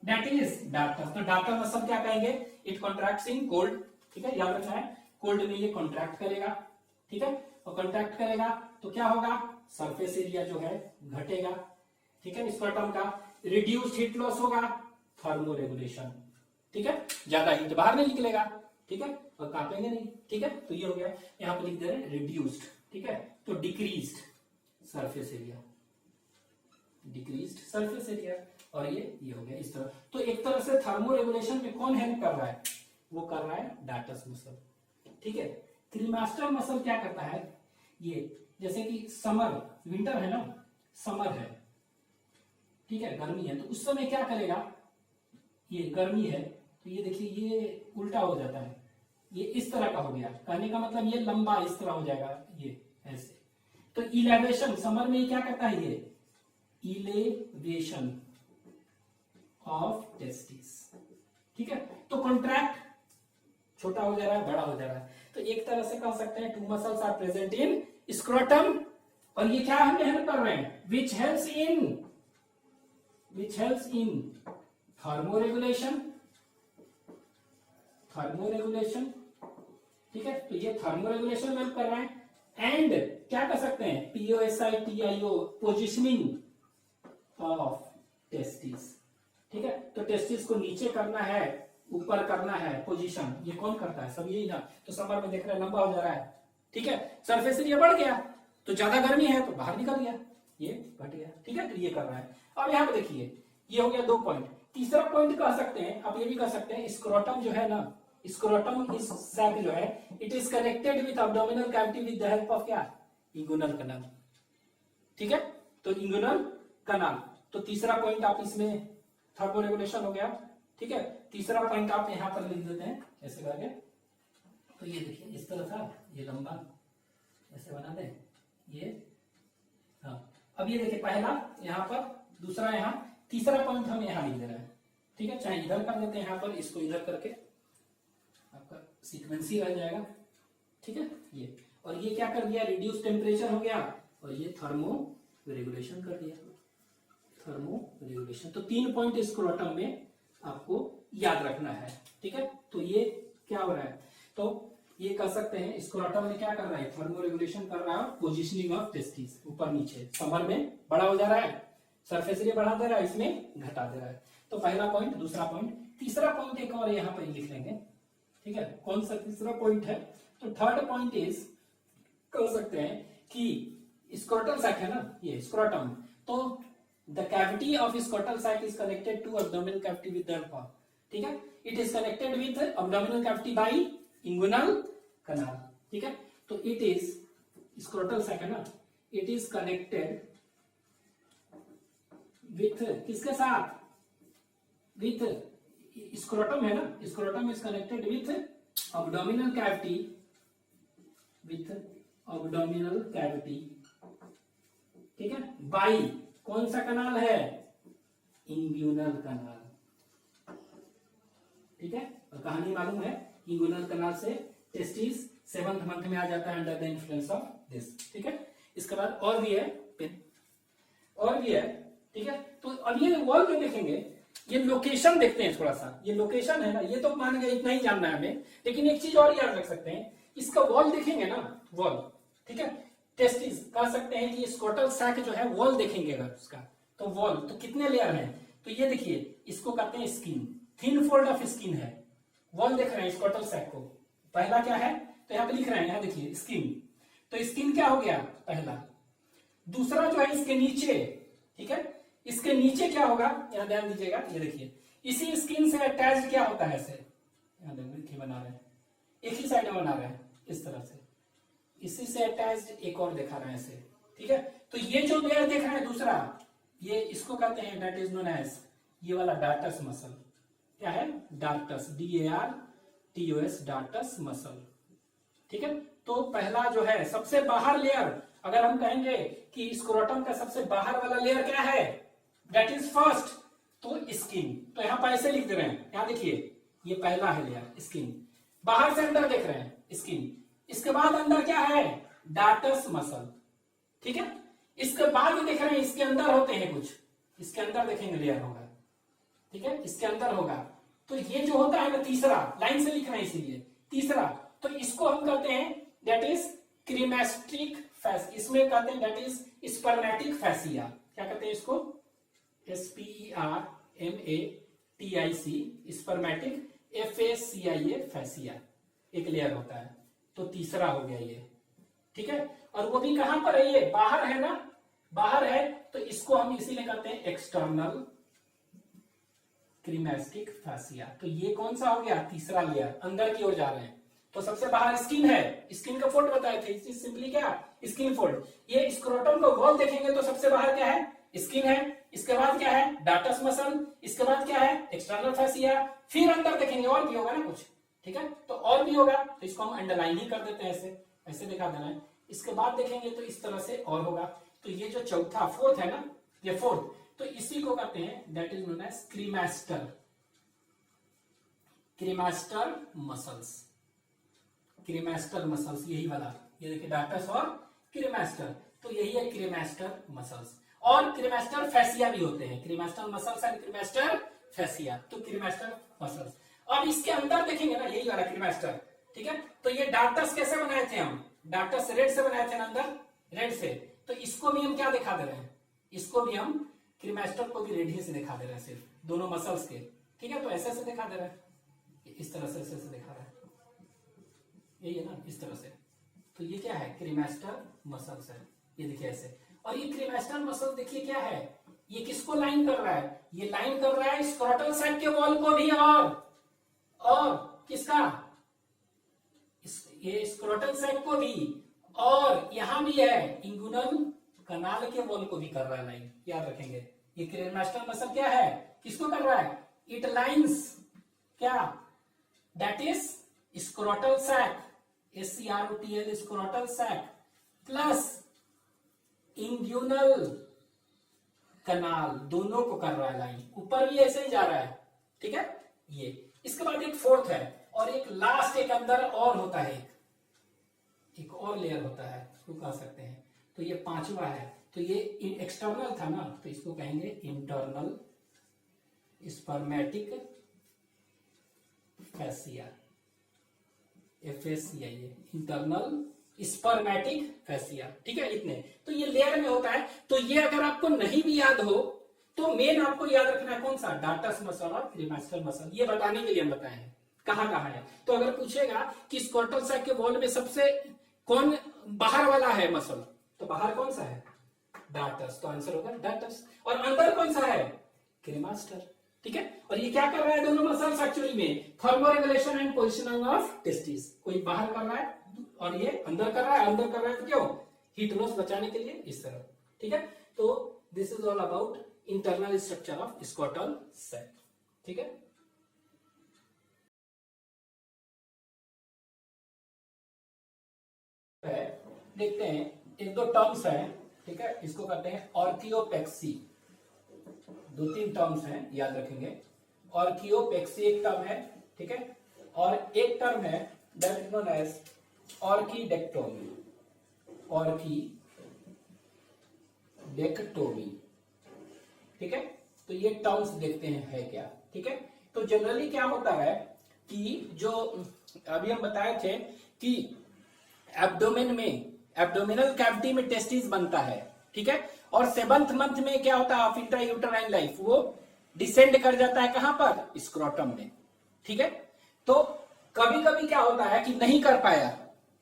दैट इज डार्टस। तो डार्टस मसल क्या कहेंगे, इट कॉन्ट्रैक्ट्स इन कोल्ड। ठीक है, याद रखना है, कोल्ड में ये कॉन्ट्रैक्ट करेगा। ठीक है, और कॉन्ट्रैक्ट करेगा तो क्या होगा, सरफेस एरिया जो है घटेगा। ठीक है, स्क्रोटम का रिड्यूस्ड हीट लॉस होगा, थर्मो रेगुलेशन। ठीक है, ज्यादा हीट बाहर नहीं निकलेगा। ठीक है, और कांपेंगे नहीं। ठीक है, तो ये हो गया, यहां पर लिख दे रहे हैं रिड्यूस्ड। ठीक है, तो decreased surface area, decreased surface area, और ये हो गया इस तरह। तो एक तरह से थर्मो रेगुलेशन में कौन हेल्प कर रहा है, वो कर रहा है डार्टस मसल। ठीक है, क्रीमैस्टर मसल क्या करता है, ये जैसे कि समर, विंटर है ना, समर है, ठीक है, गर्मी है, तो उस समय क्या करेगा, ये गर्मी है तो ये देखिए ये उल्टा हो जाता है, ये इस तरह का हो गया, कहने का मतलब ये लंबा इस तरह हो जाएगा, ये ऐसे। तो इलेवेशन समर में क्या करता है, ये इलेवेशन ऑफ टेस्टिस, ठीक है। तो कॉन्ट्रैक्ट छोटा हो जा रहा है, बड़ा हो जा रहा है। तो एक तरह से कह सकते हैं 2 muscles are present in scrotum, और ये क्या हमें हेल्प कर रहे हैं, विच हेल्प्स इन थर्मोरेगुलेशन, ठीक है। तो ये थर्मोरेगुलेशन में हेल्प कर रहे हैं, एंड क्या कर सकते हैं, POSITIO पोजिशनिंग ऑफ टेस्टिस, ठीक है। तो टेस्टिस को नीचे करना है, ऊपर करना है, पोजीशन ये कौन करता है, सब यही ना। तो समर में देख रहे हैं लंबा हो जा रहा है, ठीक है। सरफेस एरिया बढ़ गया तो ज्यादा गर्मी है तो बाहर निकल गया, ये घट गया, ठीक है। तो ये कर रहा है। अब यहाँ पे देखिए, ये हो गया 2 पॉइंट। तीसरा पॉइंट कह सकते हैं, आप ये भी कह सकते हैं, स्क्रोटम जो है ना, स्क्रोटम इस सैक जो है, it is connected with abdominal cavity with the help of क्या, इंगुइनल कैनाल, ठीक है। तो इंगुइनल कैनाल, तो तीसरा पॉइंट आप इसमें थर्मोरेगुलेशन हो गया, ठीक है। तीसरा पॉइंट आप यहां पर लिख देते हैं ऐसे करके। तो ये देखिए इस तरह था, ये लंबा ऐसे बना दे ये, हाँ। अब ये देखिए पहला यहाँ पर, दूसरा यहाँ, तीसरा पॉइंट हम यहाँ लिख दे रहे हैं, ठीक है। चाहे इधर कर देते हैं यहाँ पर, इसको इधर करके आपका सीक्वेंस ही रह जाएगा, ठीक है। ये और ये क्या कर दिया, रिड्यूस टेम्परेचर हो गया, और ये थर्मो रेगुलेशन कर दिया, थर्मो रेगुलेशन। तो 3 पॉइंट स्क्रोटम में आपको याद रखना है, ठीक है। तो ये क्या हो रहा है, तो ये कह सकते हैं स्क्रोटम में क्या कर रहा है, थर्मो रेगुलेशन कर रहा है, पोजिशनिंग ऑफ टेस्टिस, ऊपर नीचे, समर में बड़ा हो जा रहा है, सरफेस एरिया बढ़ा दे रहा है, इसमें घटा दे रहा है। तो पहला पॉइंट, दूसरा पॉइंट, तीसरा पॉइंट एक और यहाँ पर लिख लेंगे, ठीक है। कौन सा तीसरा पॉइंट है, तो थर्ड पॉइंट इज, कह सकते हैं कि स्क्रोटल सैक है ना, ये स्क्रोटम, तो the cavity of scrotal sac is connected to abdominal cavity with the alpha, ठीक है। it is connected with abdominal cavity by inguinal canal, ठीक है। तो it is scrotal sac है ना, it is connected with किसके साथ, with scrotum है ना, scrotum is connected with abdominal cavity, with abdominal cavity, ठीक है, by कौन सा कनाल है, इंग्यूनल कनाल, ठीक है। और कहानी मालूम है, इंग्यूनल कनाल से टेस्टिस 7th मंथ में आ जाता है under the influence of this, ठीक है। इसके बाद और भी है, और भी है, ठीक है। तो अब ये वॉल जो देखेंगे, ये लोकेशन देखते हैं थोड़ा सा, ये लोकेशन है ना, ये तो मान गए इतना ही जानना है हमें, लेकिन एक चीज और याद रख सकते हैं, इसका वॉल देखेंगे ना, वॉल, ठीक है। टेस्टिस कह सकते हैं कि स्क्रोटल सैक जो है, वॉल देखेंगे अगर उसका, तो वॉल तो कितने लेयर हैं, तो ये देखिए, इसको कहते हैं skin, thin fold of skin है, वॉल देख रहे हैं स्क्रोटल सैक को। पहला क्या है, तो यहाँ पे लिख रहे हैं, यहाँ देखिए स्किन, तो स्किन क्या हो गया पहला। दूसरा जो है इसके नीचे, ठीक है, इसके नीचे क्या होगा, यहाँ ध्यान दीजिएगा, ये देखिए इसी स्किन से अटैच क्या होता है, ऐसे यहाँ देखिए बना रहे हैं, एक ही साइड में बना रहे हैं इस तरह से, इसी से अटैच्ड एक और दिखा रहे हैं ऐसे, ठीक है। तो ये जो लेयर देख रहे हैं दूसरा, ये इसको कहते हैं, दैट इज नोन एज, ये वाला डार्टस मसल, क्या है, डार्टस, DARTOS, डार्टस मसल, ठीक है। तो पहला जो है सबसे बाहर लेयर, अगर हम कहेंगे कि स्क्रोटम का सबसे बाहर वाला लेयर क्या है, दैट इज फर्स्ट, तो स्किन, तो यहाँ पर ऐसे लिख दे रहे हैं, यहाँ देखिए ये पहला है लेयर स्किन, बाहर से अंदर देख रहे हैं स्किन, इसके बाद अंदर क्या है, डार्टस मसल, ठीक है। इसके बाद देख रहे हैं इसके अंदर होते हैं कुछ, इसके अंदर देखेंगे लेयर होगा, ठीक है, इसके अंदर होगा। तो ये जो होता है ना तीसरा, लाइन से लिख रहे हैं इसीलिए तीसरा, तो इसको हम कहते हैं दैट इज क्रीमेस्टिक फैस, इसमें कहते हैं दैट इज स्पर्मेटिक फैसिया, क्या कहते हैं इसको, SPERMATIC, स्पर्मेटिक, FACIA फैसिया, एक लेयर होता है। तो तीसरा हो गया ये, ठीक है। और वो भी कहां पर है, ये बाहर है ना, बाहर है, तो इसको हम इसीलिए कहते हैं एक्सटर्नल क्रीमेस्टिक फैसिया। तो ये कौन सा हो गया, तीसरा लेयर, अंदर की ओर जा रहे हैं। तो सबसे बाहर स्किन है, स्किन का फोल्ड बताए थे, सिंपली क्या, स्किन फोल्ड। ये स्क्रोटम को वॉल देखेंगे तो सबसे बाहर क्या है, स्किन है, इसके बाद क्या है, डार्टस मसल, इसके बाद क्या है, एक्सटर्नल फैसिया, फिर अंदर देखेंगे और भी होगा ना कुछ, ठीक है, तो और भी होगा तो इसको हम अंडरलाइन ही कर देते हैं, ऐसे ऐसे दिखा देना है। इसके बाद देखेंगे तो इस तरह से और होगा। तो ये जो चौथा फोर्थ है ना, ये फोर्थ, तो इसी को कहते हैं that is known as cremaster, cremaster muscles, cremaster muscles, यही वाला, ये देखिए डार्टस और क्रीमास्टर, तो यही है क्रीमास्टर मसल्स। और क्रीमास्टर फैसिया भी होते हैं, क्रीमास्टर मसल्स एंड क्रीमास्टर फैसिया, तो क्रीमास्टर मसल्स। अब इसके अंदर देखेंगे ना, यही वाला क्रीमास्टर, ठीक है, तो ये डार्टस कैसे बनाए थे हम, डार्टस रेड से बनाए थे ना, अंदर रेड से, तो इसको भी हम क्या दिखा दे रहे हैं, इसको भी हम क्रीमास्टर को भी रेड ही से दिखा दे रहे हैं, सिर्फ दोनों मसल्स के, ठीक है, तो ऐसे ऐसे दिखा दे रहे हैं, इस तरह से ऐसे ऐसे दिखा रहा है, यही है ना, इस तरह से, तो ये क्या है, क्रीमास्टर मसल्स है, ये देखिए ऐसे। और ये क्रीमास्टर मसल देखिए क्या है, ये किसको लाइन कर रहा है, ये लाइन कर रहा है स्क्रोटल साइड के वॉल को भी, और किसका, ये स्क्रोटल साइड को भी, और यहां भी है इंगुइनल कनाल के वॉल को भी कर रहा है लाइन, याद रखेंगे। ये क्रीमास्टर मसल क्या है, किसको कर रहा है, इट लाइंस क्या, that is scrotal sac, SCROTL scrotal sac plus inguinal canal, दोनों को कर रहा है लाइन, ऊपर भी ऐसे ही जा रहा है, ठीक है ये। इसके बाद एक फोर्थ है, और एक लास्ट एक अंदर और होता है, एक और लेयर होता है, उसको कह सकते हैं, तो ये पांचवा है, तो ये एक्सटर्नल था ना, तो इसको कहेंगे इंटरनल स्पर्मेटिक फैसिया, FACIA, ये इंटरनल स्पर्मेटिक फैसिया, ठीक है, इतने, तो ये लेयर में होता है। तो ये अगर आपको नहीं भी याद हो तो मेन आपको याद रखना है कौन सा, डार्टस मसल और क्रीमास्टर मसल, ये बताने के लिए हम बताए हैं कहां कहां है। तो अगर पूछेगा कि स्क्रोटल सैक के वॉल में सबसे कौन बाहर वाला है मसल, तो बाहर कौन सा है, डार्टस, तो आंसर होगा डार्टस। और अंदर कौन सा है, क्रीमास्टर, ठीक है। और ये क्या कर रहा है, दोनों मसल्स एक्चुअली में thermoregulation and positioning of testis, कोई बाहर कर रहा है और ये अंदर कर रहा है, अंदर कर रहा है तो क्यों, हीट लॉस बचाने के लिए, इस तरह, ठीक है। तो this is all about internal structure of scrotal sac, ठीक है। देखते हैं एक दो टर्म्स हैं, ठीक है, इसको कहते हैं ऑर्कियोपेक्सी, दो तीन टर्म्स हैं, याद रखेंगे। ऑर्कियोपेक्सी एक टर्म है, ठीक है, और एक टर्म है दैट इज नोन एज ऑर्किडेक्टोमी, ऑर्किडेक्टोमी, ठीक है। तो ये टर्म्स देखते हैं है क्या, ठीक है। तो जनरली क्या होता है कि जो अभी हम बताए थे कि एब्डोमेन में, एब्डोमिनल कैविटी में टेस्टिस बनता है, ठीक है, और 7th मंथ में क्या होता है, इंट्रा यूटराइन लाइफ वो डिसेंड कर जाता है कहां पर, स्क्रोटम में, ठीक है। तो कभी कभी क्या होता है कि नहीं कर पाया,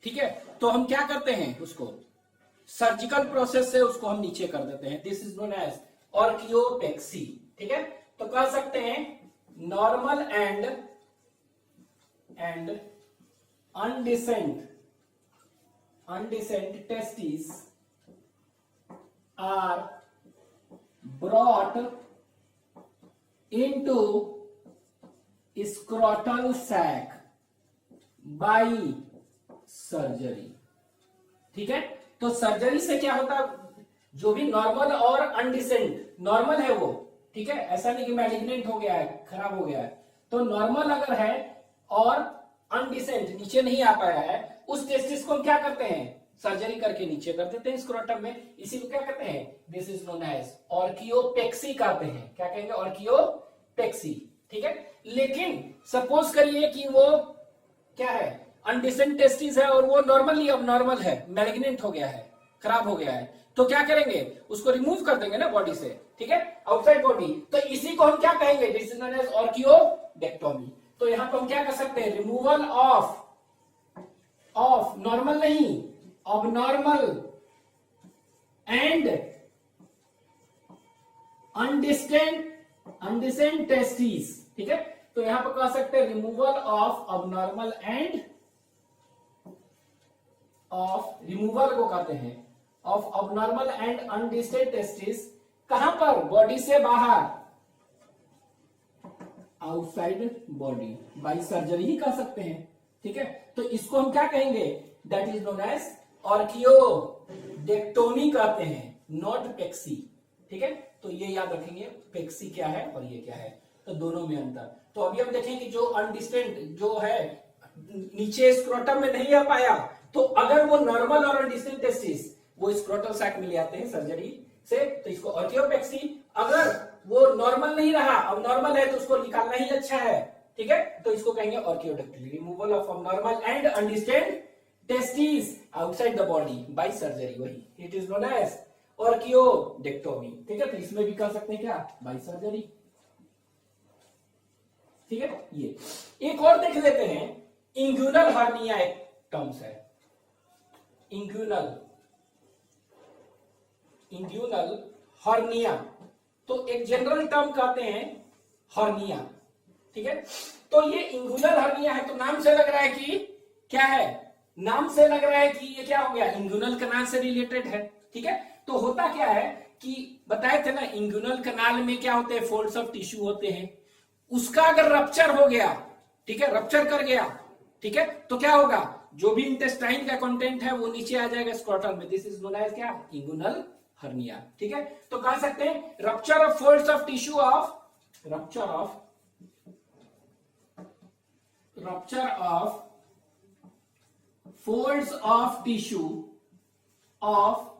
ठीक है, तो हम क्या करते हैं, उसको सर्जिकल प्रोसेस से उसको हम नीचे कर देते हैं, दिस इज नोन एज ऑर्कियोपेक्सी, ठीक है। तो कह सकते हैं normal and undescent testes are brought into scrotal sac by surgery, ठीक है। तो सर्जरी से क्या होता है, जो भी नॉर्मल और अनडिसेंट, नॉर्मल है वो, ठीक है, ऐसा नहीं कि मैलिग्नेंट हो गया है, खराब हो गया है, तो नॉर्मल अगर है और अनडिसेंट नीचे नहीं आ पाया है, उस टेस्टिस को हम क्या करते हैं, सर्जरी करके नीचे कर देते हैं स्क्रोटम में, इसी को क्या कहते हैं, दिस इज नोन एज ऑर्कियोपेक्सी कहते हैं, क्या कहेंगे, ऑर्कियोपेक्सी, ठीक है। लेकिन सपोज करिए कि वो क्या है, अनडिसेंट टेस्टिस है और वो नॉर्मली अब नॉर्मल है, मैलिग्नेंट हो गया है, खराब हो गया है, तो क्या करेंगे, उसको रिमूव कर देंगे ना बॉडी से, ठीक है, आउटसाइड बॉडी, तो इसी को हम क्या कहेंगे, दिस इज नोन एज ऑर्कियोडेक्टोमी। तो यहां पर हम क्या कर सकते हैं, रिमूवल ऑफ नॉर्मल नहीं, abnormal and undescent testes, ठीक है। तो यहां पर कह सकते हैं removal of abnormal and removal को कहते हैं of abnormal and undescent testes, कहां पर, बॉडी से बाहर, आउटसाइड बॉडी, बाई सर्जरी ही कर सकते हैं। ठीक है, तो इसको हम क्या कहेंगे, दैट इज नोन एज ऑर्कियोडेक्टोमी कहते हैं, नॉट पेक्सी। ठीक है, तो ये याद रखेंगे, पेक्सी क्या है और ये क्या है, तो दोनों में अंतर। तो अभी हम देखेंगे जो अनडिस्टेंट जो है नीचे स्क्रोटम में नहीं आ पाया, तो अगर वो नॉर्मल और अनडिस्टेंट टेस्टिस वो स्क्रोटल सैक में ले आते हैं सर्जरी से, तो इसको ऑर्कियोपेक्सी। अगर वो नॉर्मल नहीं रहा, अब नॉर्मल है तो उसको निकालना ही अच्छा है। ठीक है, तो इसको कहेंगे orchidectomy, removal of normal and undescended testis outside the body by surgery, वही it is known as orchidectomy. ठीक है, तो इसमें भी कर सकते हैं क्या, बाय सर्जरी। ठीक है, ये एक और देख लेते हैं, इंग्यूनल हर्निया एक टर्म्स है, इंग्यूनल हर्निया, तो एक जनरल टर्म कहते हैं हर्निया। ठीक है, तो ये इंग्यूनल हर्निया है, तो नाम से लग रहा है कि क्या है, नाम से लग रहा है कि ये क्या हो गया, इंग्यूनल कनाल से रिलेटेड है। ठीक है, तो होता क्या है कि बताए थे ना, इंग्यूनल कनाल में क्या होते हैं, फोल्ड्स ऑफ टिश्यू होते हैं, उसका अगर रप्चर हो गया, ठीक है, रप्चर कर गया, ठीक है, तो क्या होगा, जो भी इंटेस्टाइन का कंटेंट है वो नीचे आ जाएगा स्क्रोटल में, दिस इज नोन एज क्या, इंग्यूनल हर्निया। ठीक है, तो कह सकते हैं rupture of folds of tissue of, rupture of folds of tissue of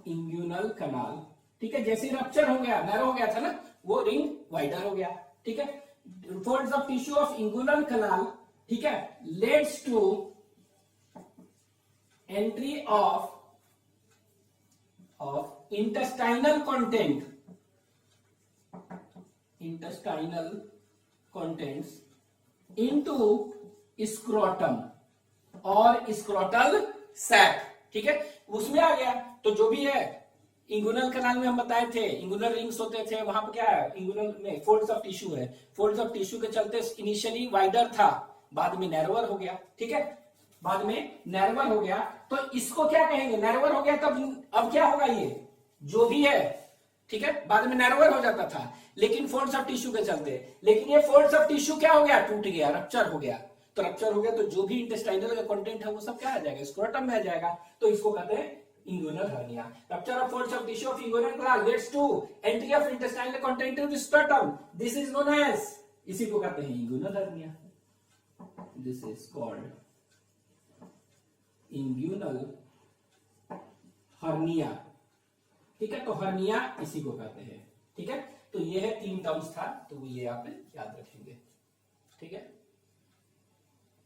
inguinal canal. ठीक है, जैसे रप्चर हो गया, नैरो हो गया था ना, वो रिंग वाइडर हो गया। ठीक है, folds of tissue of inguinal canal, ठीक है, leads to entry of intestinal contents into scrotum और scrotal sac। ठीक है, उसमें आ गया, तो जो भी है इंगुनल कनाल में हम बताए थे, इंगुनल रिंग्स होते थे, वहां पर क्या है, इंगुनल में फोल्ड्स ऑफ टिश्यू है, फोल्ड्स ऑफ टिश्यू के चलते इनिशियली वाइडर था, बाद में नैरोअर हो गया। ठीक है, बाद में नैरोअर हो गया, तो इसको क्या कहेंगे, नैरोअर हो गया, तब अब क्या होगा, ये जो भी है, ठीक है, बाद में नैरोअर हो जाता था, लेकिन फोल्ड्स ऑफ टिश्यू के चलते, लेकिन ये फोल्ड्स ऑफ टिश्यू क्या हो गया, टूट गया, रप्चर हो गया, तो रप्चर हो गया तो जो भी इंटेस्टाइनल का कंटेंट है वो सब क्या आ जाएगा, स्क्रोटम में आ जाएगा, तो इसको कहते हैं inguinal hernia. Rupture of folds of tissue of inguinal canal leads to entry of intestinal content into scrotum, this is known as, इसी को कहते हैं inguinal hernia, this is called inguinal hernia. ठीक है, तो हर्निया इसी को कहते हैं। ठीक है, तो ये है 3 टर्म्स था, तो ये आप याद रखेंगे। ठीक है।